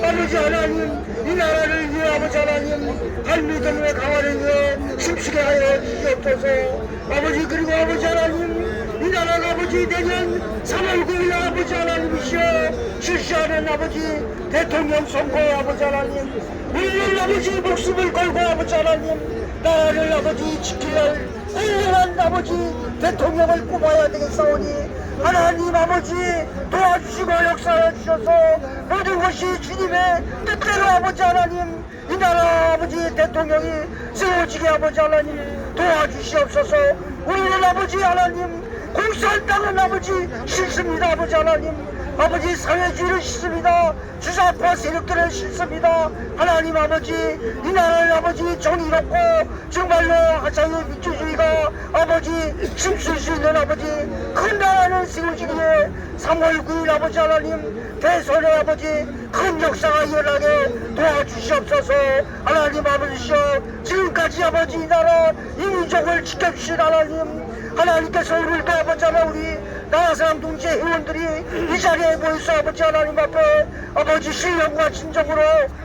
아버지 하나님, 이 나라를 위해 아버지 하나님 한미 동맹의 강화를 위해 힘쓰게 하여 주시옵소서. 아버지, 그리고 아버지 하나님, 이 나라가 아버지 내년 3월 9일 아버지 하나님이시여 실시하는 아버지 대통령 선거에 아버지 하나님, 우리는 아버지 목숨을 걸고 아버지 하나님 나라를 아버지 지킬 훌륭한 아버지 대통령을 뽑아야 되겠사오니 하나님 아버지 도와주시고 역사해 주셔서 모든 것이 주님의 뜻대로 아버지 하나님 이 나라 아버지 대통령이 세워지게 아버지 하나님 도와주시옵소서. 우리는 아버지 하나님 공산당은 아버지 싫습니다. 아버지 하나님, 아버지 사회주의를 싫습니다. 주사파 세력들을 싫습니다. 하나님 아버지, 이 나라를 아버지 정의롭고 정말로 자유 민주주의가 아버지 힘쓸 수 있는 아버지 큰 나라를 세우시기에 3월 9일 아버지 하나님 대선의 아버지 큰 역사가 일어나게 도와주시옵소서. 하나님 아버지시여, 지금까지 아버지 이 나라 이 민족을 지켜주신 하나님께서 오늘도 아버지 하나님 우리 나라사랑 동지의 회원들이 이 자리에 모여서 아버지 하나님 앞에 아버지 신령과 진정으로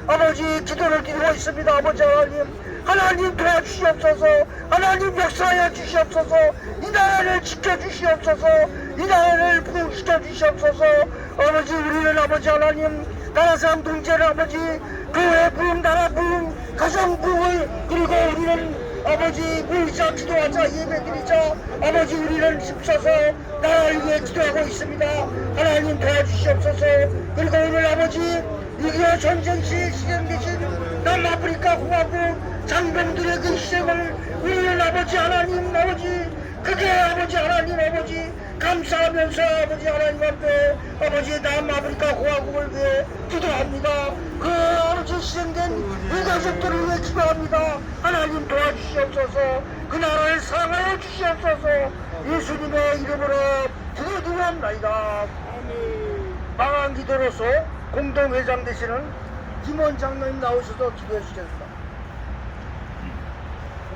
아버지 기도를 드리고 있습니다. 아버지 하나님 도와주시옵소서. 하나님 역사하여 주시옵소서. 이 나라를 지켜주시옵소서. 이 나라를 부흥시켜 주시옵소서. 아버지, 우리는 아버지 하나님 나라사랑 동지의 아버지 교회 부흥, 나라 부흥, 가정 부흥을, 그리고 우리는 아버지 모이자 기도하자 예배드리자 아버지 우리는 힘써서 나라를 위해 기도하고 있습니다. 하나님 도와주시옵소서. 그리고 오늘 아버지 6.25 전쟁 시 희생되신 남아프리카 공화국 장병들의 그 희생을 우리는 아버지 하나님 아버지 그게 아버지 하나님 아버지 감사하면서 아버지 하나님 앞에 아버지 남아프리카 공화국을 위해 기도합니다. 그 아버지 희생된 유가족들을 위해 기도합니다. 하나님 도와주시옵소서. 그 나라를 사랑하여 주시옵소서. 예수님의 이름으로 기도드립니다. 망한 기도로서 공동회장 되시는 김원 장로님 나오셔서 기도해 주시겠습니다.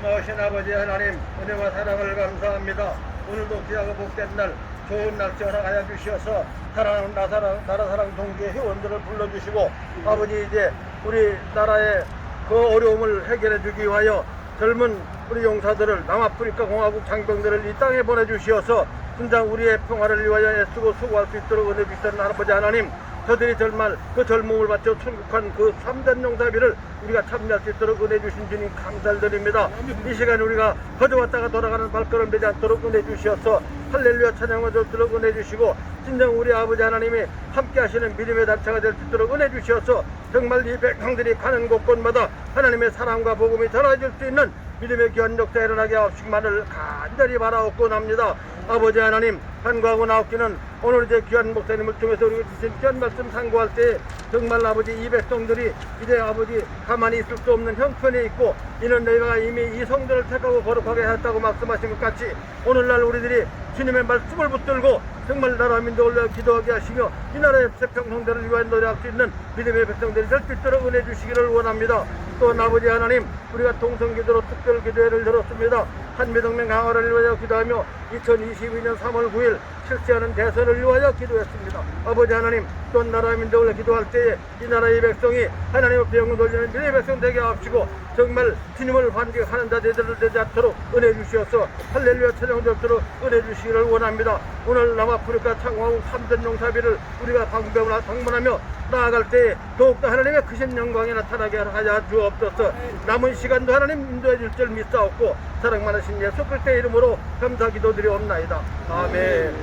고마우신 아버지 하나님, 은혜와 사랑을 감사합니다. 오늘도 귀하고 복된 날, 좋은 날씨 허락하여 주시어서 사랑하는 나라사랑 동지의 회원들을 불러주시고 아버지 이제 우리 나라의 그 어려움을 해결해 주기 위하여 젊은 우리 용사들을 남아프리카 공화국 장병들을 이 땅에 보내주시어서 진정 우리의 평화를 위하여 애쓰고 수고할 수 있도록 은혜 주시는 아버지 하나님, 저들이 정말 그 젊음을 바쳐 천국한 그 참된 용사비를 우리가 참여할 수 있도록 은혜 주신 주님 감사를 드립니다. 이 시간에 우리가 거저왔다가 돌아가는 발걸음 되지 않도록 은혜 주시어서 할렐루야 찬양을 듣도록 은혜 주시고 진정 우리 아버지 하나님이 함께 하시는 믿음의 단체가 될 수 있도록 은혜 주시어서 정말 이 백성들이 가는 곳곳마다 하나님의 사랑과 복음이 전해질 수 있는 믿음의 귀한 역사 일어나게 하옵시기만을 간절히 바라옵고납니다. 아버지 하나님, 간구하고 나옵기는 오늘 이제 귀한 목사님을 통해서 우리가 주신 귀한 말씀 상고할 때 정말 아버지 이 백성들이 이제 아버지 가만히 있을 수 없는 형편에 있고 이는 너희가 이미 이 성전을 택하고 거룩하게 하였다고 말씀하신 것 같이 오늘날 우리들이 주님의 말씀을 붙들고 정말 나라 민족을 위하여 기도하게 하시며 이 나라의 평성대를 위하여 노래할 수 있는 믿음의 백성들이 될 수 있도록 은혜 주시기를 원합니다. 또 아버지 하나님, 우리가 동성기도로 특별 기도회를 들었습니다. 한미동맹 강화를 위하여 기도하며 2022년 3월 9일 실시하는 대선을 위하여 기도했습니다. 아버지 하나님, 또 나라 민족을 기도할 때에 이 나라의 백성이 하나님 앞에 영을 돌리는 믿음의 백성 되게 하옵시고 정말 주님을 환기하는 자들을 되지 않도록 은혜 주시어서 할렐루야 찬양되도록 은혜 주시기를 원합니다. 오늘 남아프리카 창화국 3전 용사비를 우리가 방문하며 나아갈 때에 더욱더 하나님의 크신 영광이 나타나게 하여 주옵소서. 남은 시간도 하나님 인도해 줄 줄 믿사옵고 사랑 많으신 예수 그리스도의 이름으로 감사 기도드리옵나이다. 아멘.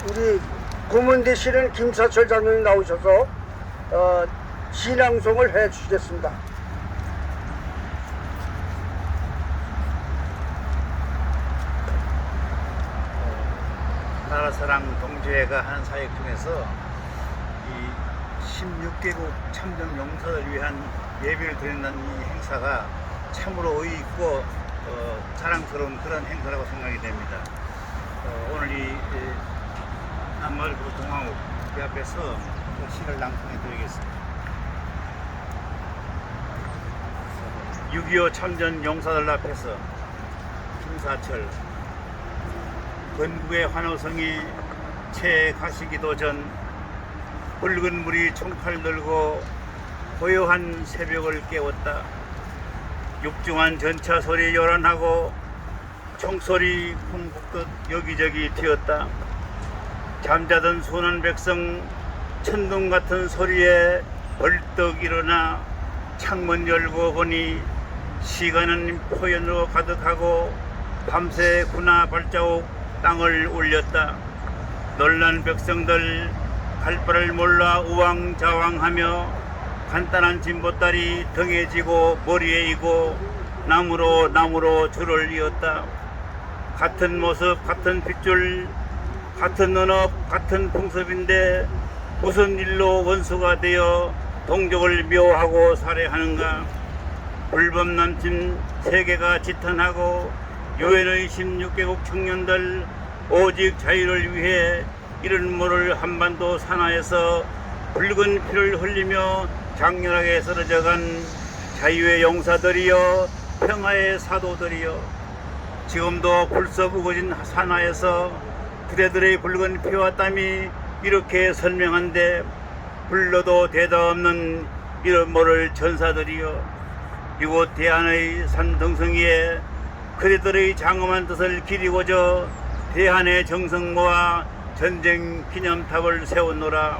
우리 고문 되시는 김사철 장로님 나오셔서 신앙송을 해 주시겠습니다. 나라사랑 동지회가 하는 사역 중에서 이 16개국 참전 용사를 위한 예배를 드린다는 이 행사가 참으로 의의 있고 자랑스러운 그런 행사라고 생각이 됩니다. 오늘 이 남마을구 동항읍 그 앞에서 시를 낭송해 드리겠습니다. 6.25 참전 용사들 앞에서 김사철 건국의 환호성이 채 가시기도 전 붉은 물이 총칼 들고 고요한 새벽을 깨웠다. 육중한 전차 소리 요란하고 총소리 쿵북듯 여기저기 튀었다. 잠자던 순한 백성 천둥 같은 소리에 벌떡 일어나 창문 열고 보니 시간은 포연으로 가득하고 밤새 군화 발자국 땅을 울렸다. 놀란 백성들 갈 바를 몰라 우왕좌왕하며 간단한 짐보따리 등에 지고 머리에 이고 나무로 줄을 이었다. 같은 모습 같은 핏줄 같은 언어 같은 풍습인데 무슨 일로 원수가 되어 동족을 묘하고 살해하는가. 불법 남친 세계가 지탄하고 유엔의 16개국 청년들 오직 자유를 위해 이런 모를 한반도 산하에서 붉은 피를 흘리며 장렬하게 쓰러져간 자유의 용사들이여 평화의 사도들이여 지금도 불섭 우거진 산하에서 그대들의 붉은 피와 땀이 이렇게 선명한데 불러도 대답 없는 이런 모를 전사들이여 이곳 대한의 산등성이에 그대들의 장엄한 뜻을 기리고자 대한의 정성 모아 전쟁 기념탑을 세웠노라.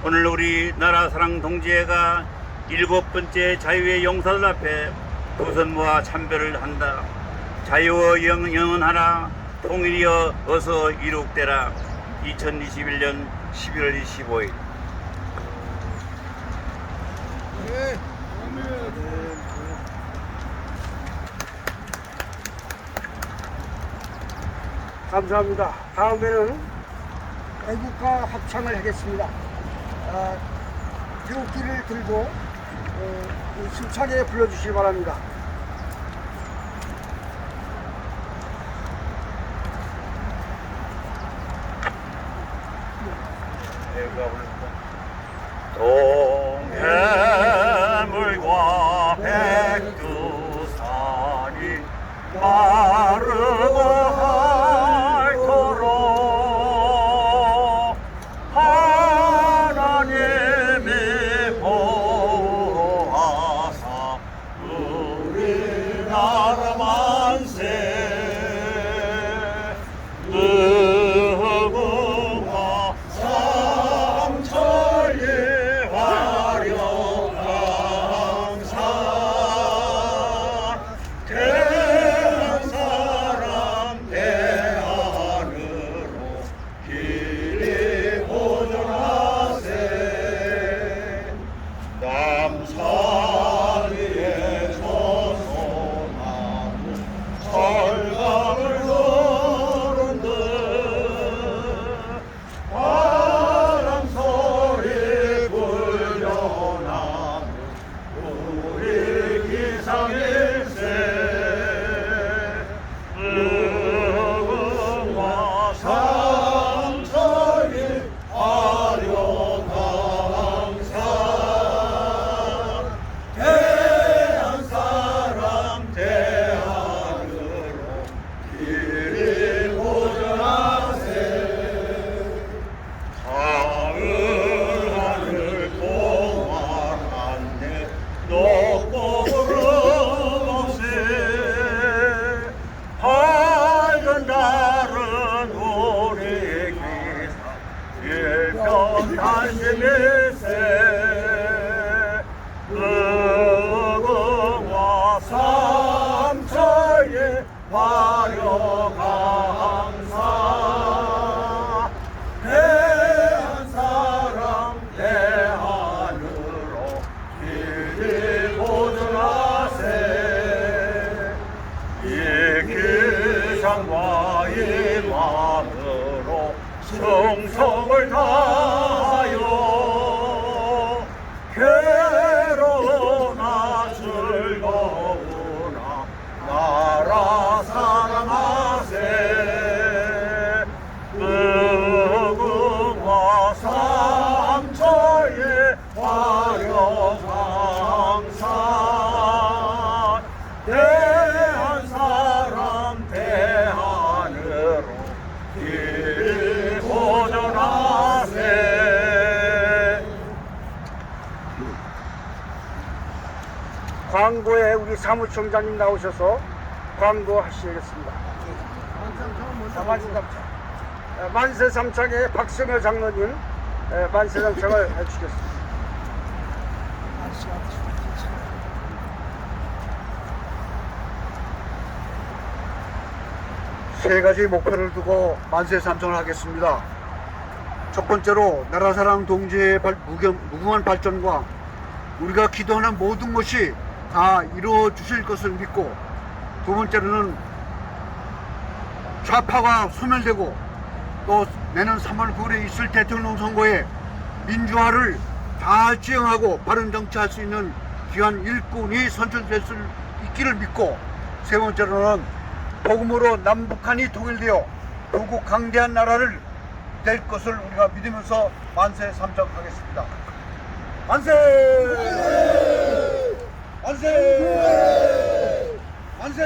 오늘 우리 나라사랑 동지회가 7번째 자유의 용사들 앞에 두 손 모아 참배를 한다. 자유와 영원하라. 통일이여 어서 이룩되라. 2021년 11월 25일. 감사합니다. 다음에는 애국가 합창을 하겠습니다. 태극기를 들고 힘차게 불러주시기 바랍니다. 동해물과 백두산이 마르고 닳도록 하나님이 보호하사 우리나라 만세. 누구가 삼천리 한심일세 의공화 삼처의 화려강사 대한 사람 대한으로 길이 보존하세 이 기상과 이 마음으로 충성을 다하여 괴로우나 즐거우나 나라 사랑하세 의궁화 삼처의 화려강산 대한 사람 대한으로 길 보존하세 광고에 우리 사무총장님 나오셔서 광고하시겠습니다. 만세 삼창의 박성효 장로님 만세 삼창을 해주시겠습니다. 세 가지 목표를 두고 만세 삼창을 하겠습니다. 첫 번째로 나라사랑 동지의 무궁한 발전과 우리가 기도하는 모든 것이 다 이루어 주실 것을 믿고, 두 번째로는 좌파가 소멸되고 또 내년 3월 9일에 있을 대통령 선거에 민주화를 잘 지향하고 바른 정치할 수 있는 귀한 일꾼이 선출될 수 있기를 믿고, 세 번째로는 복음으로 남북한이 통일되어 두국 강대한 나라를 될 것을 우리가 믿으면서 만세 삼창하겠습니다. 만세! 만세! 만세!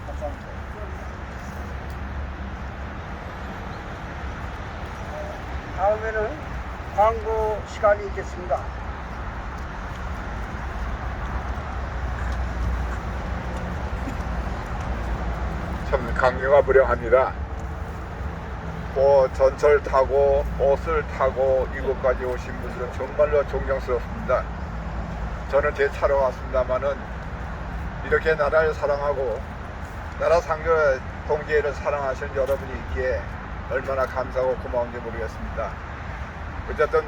감사합니다. 다음에는 광고 시간이 있겠습니다. 참 강경하 불행합니다. 전철 타고 버스를 타고 이곳까지 오신 분들은 정말로 존경스럽습니다. 저는 제 차로 왔습니다만은 이렇게 나라를 사랑하고 나라 상조 동지를 사랑하시는 여러분이 있기에 얼마나 감사하고 고마운지 모르겠습니다. 어쨌든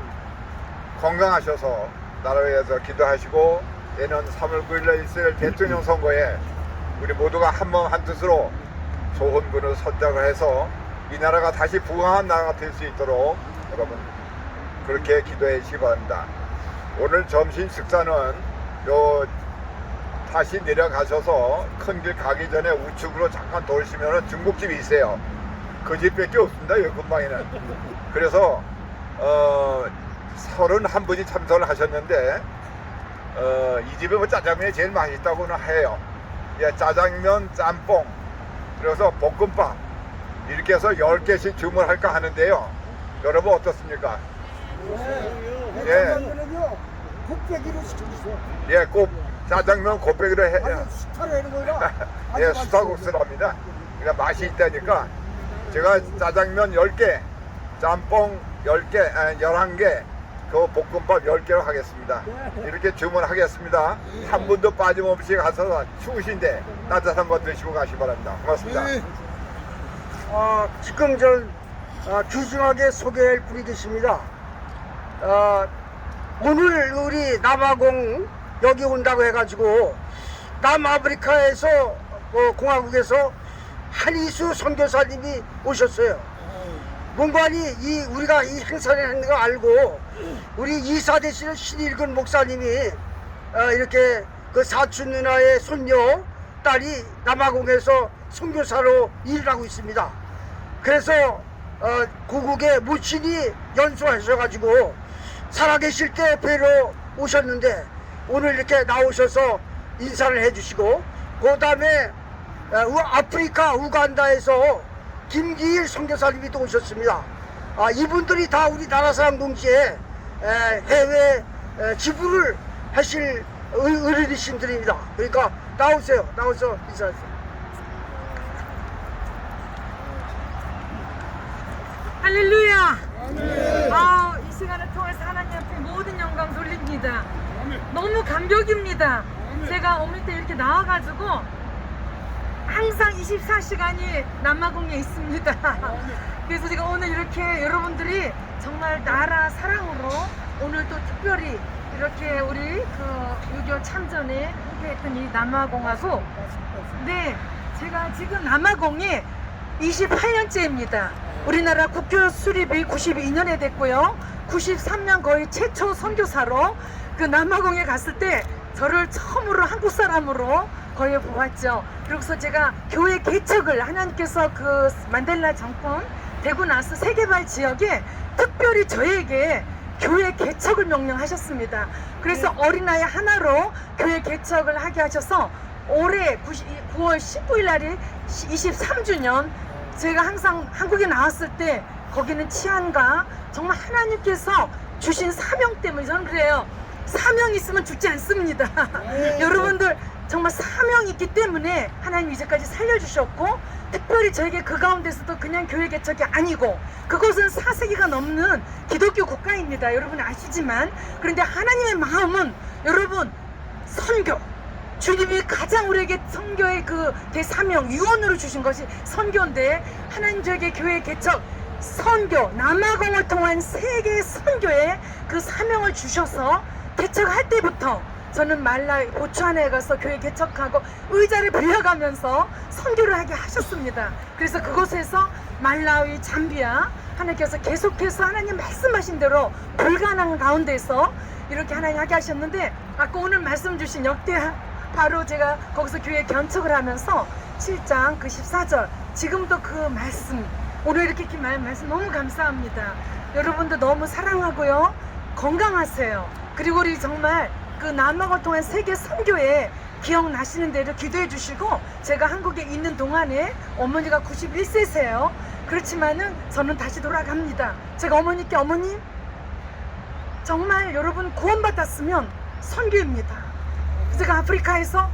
건강하셔서 나라를 위해서 기도하시고 내년 3월 9일에 있을 대통령 선거에 우리 모두가 한 마음 한 뜻으로 좋은 분을 선택을 해서 이 나라가 다시 부강한 나라가 될 수 있도록 여러분 그렇게 기도해 주시기 바랍니다. 오늘 점심 식사는 다시 내려가셔서 큰 길 가기 전에 우측으로 잠깐 돌시면 중국집이 있어요. 그 집밖에 없습니다, 여기 근방에는. 그래서 31분이 참석을 하셨는데 이 집에 뭐 짜장면이 제일 맛있다고는 해요. 예, 짜장면, 짬뽕, 그래서 볶음밥 이렇게 해서 10개씩 주문할까 하는데요. 여러분 어떻습니까? 예. 곱빼기로 시켜주세요. 예, 꼭 짜장면 곱빼기로 해. 수타로 하는 거라. 예, 수타국수랍니다. 그러니까 맛이 있다니까 제가 짜장면 10개, 짬뽕 10개, 11개, 그 볶음밥 10개로 하겠습니다. 이렇게 주문하겠습니다. 한 분도 빠짐없이 가서 추우신데 따뜻한 거 드시고 가시 바랍니다. 고맙습니다. 지금 귀중하게 소개할 분이 계십니다. 오늘 우리 남아공 여기 온다고 해가지고 남아프리카에서 공화국에서 한이수 선교사님이 오셨어요. 뭔가니 우리가 이 행사를 하는 거 알고 우리 이사 되시는 신일근 목사님이 이렇게 그 사촌 누나의 손녀 딸이 남아공에서 선교사로 일을 하고 있습니다. 그래서 고국의 모친이 연수하셔가지고 살아계실 때 뵈러 오셨는데 오늘 이렇게 나오셔서 인사를 해주시고, 그 다음에 아프리카 우간다에서 김기일 선교사님이 또 오셨습니다. 이분들이 다 우리 나라사랑 동지의 해외 지부를 하실 어른이신들입니다. 그러니까 나오세요. 나와서 인사하세요. 할렐루야! 이 시간을 통해서 하나님 앞에 모든 영광 돌립니다. 너무 감격입니다. 제가 어머니 때 이렇게 나와가지고 항상 24시간이 남아공에 있습니다. 그래서 제가 오늘 이렇게 여러분들이 정말 나라 사랑으로 오늘 또 특별히 이렇게 우리 그 6.25 참전에 함께했던 이 남아공하고, 네, 제가 지금 남아공에 28년째입니다. 우리나라 국교 수립이 92년에 됐고요. 93년 거의 최초 선교사로 그 남아공에 갔을 때 저를 처음으로 한국 사람으로 거의 보았죠. 그래서 제가 교회 개척을 하나님께서 그 만델라 정권 되고 나서 세계발 지역에 특별히 저에게 교회 개척을 명령하셨습니다. 그래서 어린아이 하나로 교회 개척을 하게 하셔서 올해 9월 19일 날이 23주년, 제가 항상 한국에 나왔을 때 거기는 치안과 정말 하나님께서 주신 사명 때문에 저는 그래요. 사명이 있으면 죽지 않습니다. 여러분들 정말 사명이 있기 때문에 하나님 이제까지 살려주셨고, 특별히 저에게 그 가운데서도 그냥 교회 개척이 아니고 그곳은 4세기가 넘는 기독교 국가입니다. 여러분 아시지만, 그런데 하나님의 마음은 여러분 선교, 주님이 가장 우리에게 선교의 그 대사명 유언으로 주신 것이 선교인데, 하나님 저에게 교회 개척, 선교, 남아공을 통한 세계 선교의 그 사명을 주셔서 개척할 때부터 저는 말라위 보츠와나에 가서 교회 개척하고 의자를 빌려가면서 선교를 하게 하셨습니다. 그래서 그곳에서 말라위, 잠비아, 하나님께서 계속해서 하나님 말씀하신 대로 불가능한 가운데서 이렇게 하나님 하게 하셨는데, 아까 오늘 말씀 주신 역대 바로 제가 거기서 교회 견척을 하면서 7장 그 14절 지금도 그 말씀, 오늘 이렇게 말씀 너무 감사합니다. 여러분도 너무 사랑하고요, 건강하세요. 그리고 우리 정말 그 남아공을 통한 세계 선교에 기억나시는 대로 기도해 주시고, 제가 한국에 있는 동안에 어머니가 91세세요. 그렇지만은 저는 다시 돌아갑니다. 제가 어머니께, 어머니 정말 여러분 구원받았으면 선교입니다. 제가 아프리카에서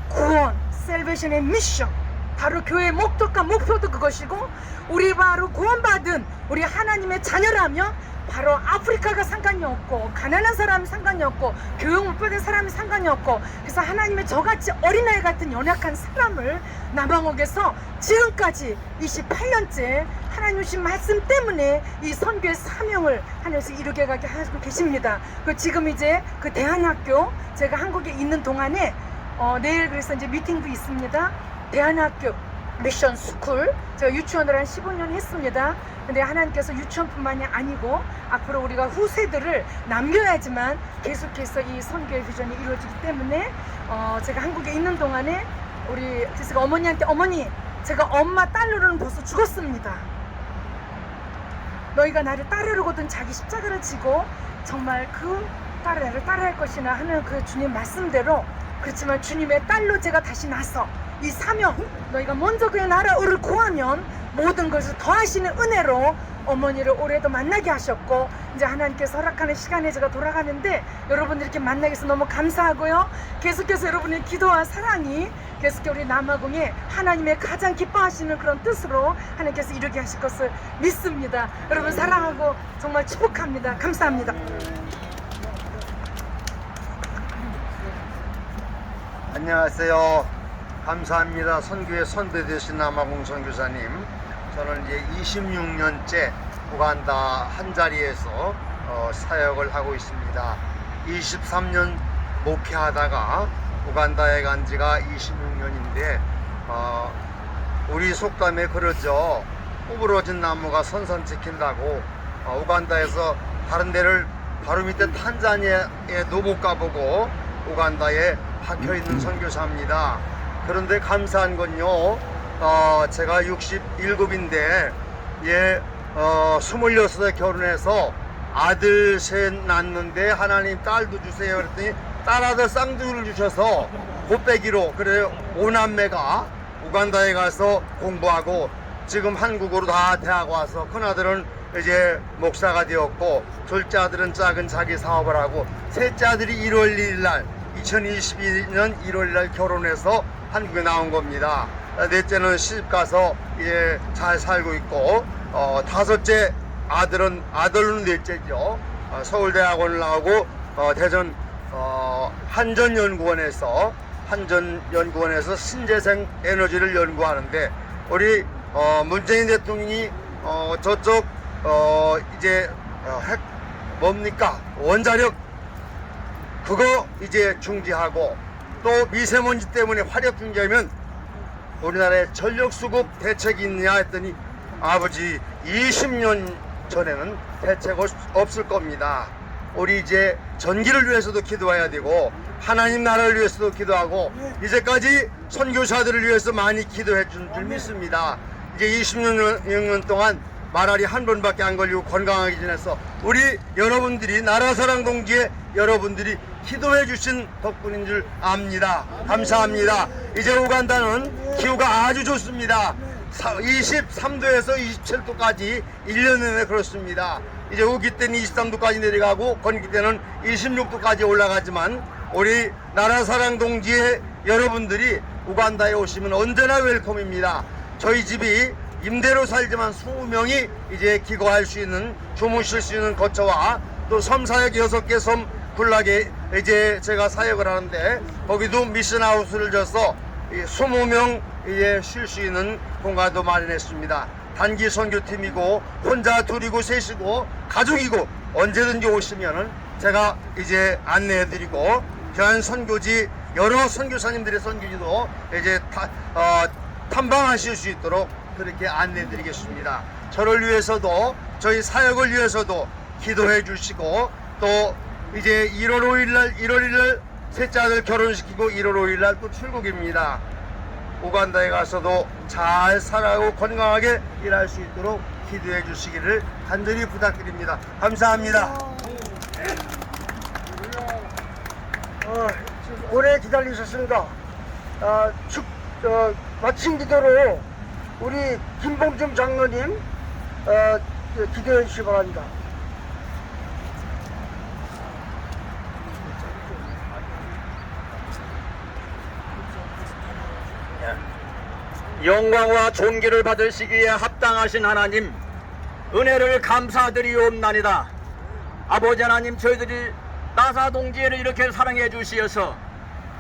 구원, 셀베이션의 미션, 바로 교회의 목적과 목표도 그것이고, 우리 바로 구원받은 우리 하나님의 자녀라면 바로 아프리카가 상관이 없고, 가난한 사람이 상관이 없고, 교육 못 받은 사람이 상관이 없고, 그래서 하나님의 저같이 어린아이 같은 연약한 사람을 남아공에서 지금까지 28년째 하나님 주신 말씀 때문에 이 선교의 사명을 하나님께서 이루게 가게 하고 계십니다. 그 지금 이제 그 대한학교, 제가 한국에 있는 동안에 내일 그래서 이제 미팅도 있습니다. 대한학교 미션 스쿨, 제가 유치원을 한 15년 했습니다. 근데 하나님께서 유치원뿐만이 아니고 앞으로 우리가 후세들을 남겨야지만 계속해서 이 선교의 비전이 이루어지기 때문에 제가 한국에 있는 동안에 우리 제가 어머니한테, 어머니 제가 엄마 딸로는 벌써 죽었습니다. 너희가 나를 따르려거든 자기 십자가를 지고 정말 그 나를 따라할 것이나 하는 그 주님 말씀대로, 그렇지만 주님의 딸로 제가 다시 나서 이 사명, 너희가 먼저 그의 나라를 구하면 모든 것을 더하시는 은혜로 어머니를 올해도 만나게 하셨고, 이제 하나님께서 허락하는 시간에 제가 돌아가는데 여러분들 이렇게 만나게 해서 너무 감사하고요. 계속해서 여러분의 기도와 사랑이 계속해서 우리 남아공에 하나님의 가장 기뻐하시는 그런 뜻으로 하나님께서 이루게 하실 것을 믿습니다. 여러분 사랑하고 정말 축복합니다. 감사합니다. 안녕하세요. 감사합니다. 선교의 선배 되신 남아공 선교사님. 저는 이제 26년째 우간다 한자리에서 사역을 하고 있습니다. 23년 목회하다가 우간다에 간 지가 26년인데 우리 속담에 그러죠. 구부러진 나무가 선선 지킨다고. 우간다에서 다른 데를 바로 밑에 탄자니아에도 못 가보고 우간다에 박혀있는 선교사입니다. 그런데 감사한 건요, 제가 67인데 26에 결혼해서 아들 셋 낳았는데 하나님 딸도 주세요 그랬더니 딸아들 쌍둥이를 주셔서 곱빼기로, 그래요 5남매가 우간다에 가서 공부하고 지금 한국으로 다 대학 와서 큰아들은 이제 목사가 되었고, 둘째 아들은 작은 자기 사업을 하고, 셋째 아들이 1월 1일 날 2022년 1월 날 결혼해서 한국에 나온 겁니다. 넷째는 시집 가서 이제 잘 살고 있고, 다섯째 아들은 넷째죠. 서울대학원을 나오고 대전 한전연구원에서 신재생 에너지를 연구하는데 우리 문재인 대통령이 저쪽 이제 핵 뭡니까 원자력 그거 이제 중지하고 또 미세먼지 때문에 화력 중지하면 우리나라에 전력 수급 대책이 있느냐 했더니 아버지 20년 전에는 대책 없을 겁니다. 우리 이제 전기를 위해서도 기도해야 되고 하나님 나라를 위해서도 기도하고 이제까지 선교사들을 위해서 많이 기도해 준 줄 믿습니다. 이제 20년 동안 말알이 한 번밖에 안 걸리고 건강하게 지내서 우리 여러분들이 나라사랑 동지에 여러분들이 기도해 주신 덕분인 줄 압니다. 감사합니다. 이제 우간다는 기후가 아주 좋습니다. 23도에서 27도까지 1년 내내 그렇습니다. 이제 우기 때는 23도까지 내려가고 건기 때는 26도까지 올라가지만 우리 나라사랑 동지의 여러분들이 우간다에 오시면 언제나 웰컴입니다. 저희 집이 임대로 살지만 20명이 이제 기거할 수 있는 주무실 수 있는 거처와 또 섬사역 6개 섬 군락에 이제 제가 사역을 하는데 거기도 미션하우스를 져서 20명 이제 쉴 수 있는 공간도 마련했습니다. 단기 선교팀이고 혼자 둘이고 셋이고 가족이고 언제든지 오시면은 제가 이제 안내해드리고 교환 선교지 여러 선교사님들의 선교지도 이제 탐방하실 수 있도록 그렇게 안내해드리겠습니다. 저를 위해서도 저희 사역을 위해서도 기도해 주시고 또 이제 1월 1일 셋째 아들 결혼시키고 1월 5일날 또 출국입니다. 우간다에 가서도 잘 살아가고 건강하게 일할 수 있도록 기도해 주시기를 간절히 부탁드립니다. 감사합니다. 오래 기다리셨습니다. 마침 기도로 우리 김봉중 장로님 기도해 주시기 바랍니다. 영광과 존귀를 받으시기에 합당하신 하나님, 은혜를 감사드리옵나이다. 아버지 하나님, 저희들이 나사 동지회를 이렇게 사랑해 주시어서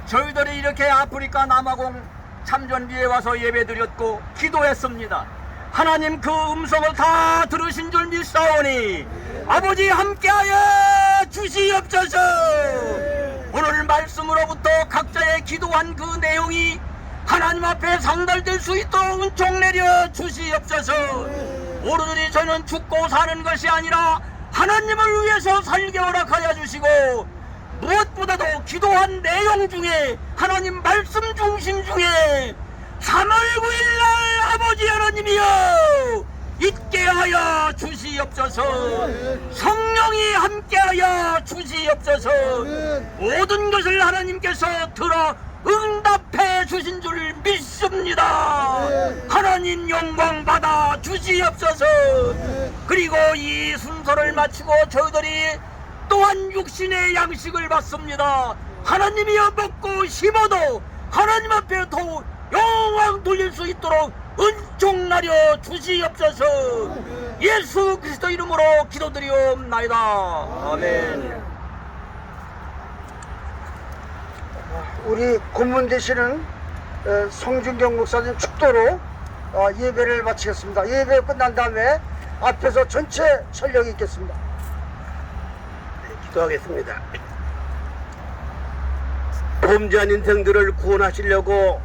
저희들이 이렇게 아프리카 남아공 참전비에 와서 예배드렸고 기도했습니다. 하나님 그 음성을 다 들으신 줄 믿사오니 아버지 함께하여 주시옵소서. 오늘 말씀으로부터 각자의 기도한 그 내용이 하나님 앞에 상달될 수 있도록 은총 내려 주시옵소서. 오로지 저는 죽고 사는 것이 아니라 하나님을 위해서 살게 허락하여 주시고 무엇보다도 기도한 내용 중에 하나님 말씀 중심 중에 3월 9일날 아버지 하나님이여 있게 하여 주시옵소서. 성령이 함께하여 주시옵소서. 모든 것을 하나님께서 들어 응답해 주신 줄 믿습니다. 하나님 영광 받아 주시옵소서. 그리고 이 순서를 마치고 저희들이 또한 육신의 양식을 받습니다. 하나님이여 먹고 심어도 하나님 앞에 더욱 영광 돌릴 수 있도록 은총 나려 주시옵소서. 예수 그리스도 이름으로 기도드리옵나이다. 아멘. 우리 고문 되시는 송준경 목사님 축도로 예배를 마치겠습니다. 예배 끝난 다음에 앞에서 전체 설령이 있겠습니다. 기도하겠습니다. 범죄한 인생들을 구원하시려고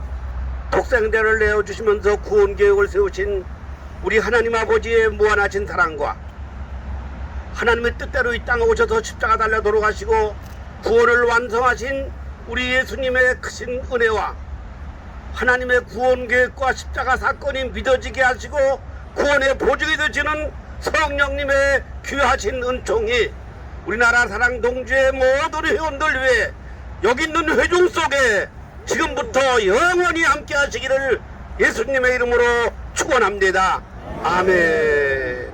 독생자를 내어주시면서 구원계획을 세우신 우리 하나님 아버지의 무한하신 사랑과 하나님의 뜻대로 이 땅에 오셔서 십자가 달려 돌아가시고 구원을 완성하신 우리 예수님의 크신 은혜와 하나님의 구원계획과 십자가 사건이 믿어지게 하시고 구원의 보증이 되시는 성령님의 귀하신 은총이 우리나라 사랑 동지의 모든 회원들 위해 여기 있는 회중 속에 지금부터 영원히 함께 하시기를 예수님의 이름으로 축원합니다. 아멘.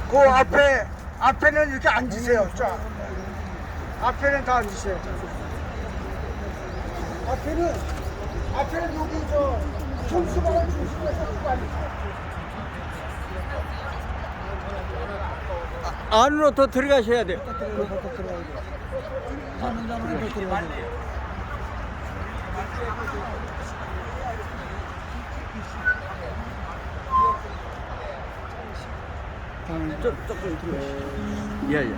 그 앞에는 이렇게 앉으세요. 자, 앞에는 다 앉으세요. 앞에는 여기 저 중수방을 중심에서 누구 앉으세요? 안으로 더 들어가셔야 돼요. 조금 들어가시죠. 예.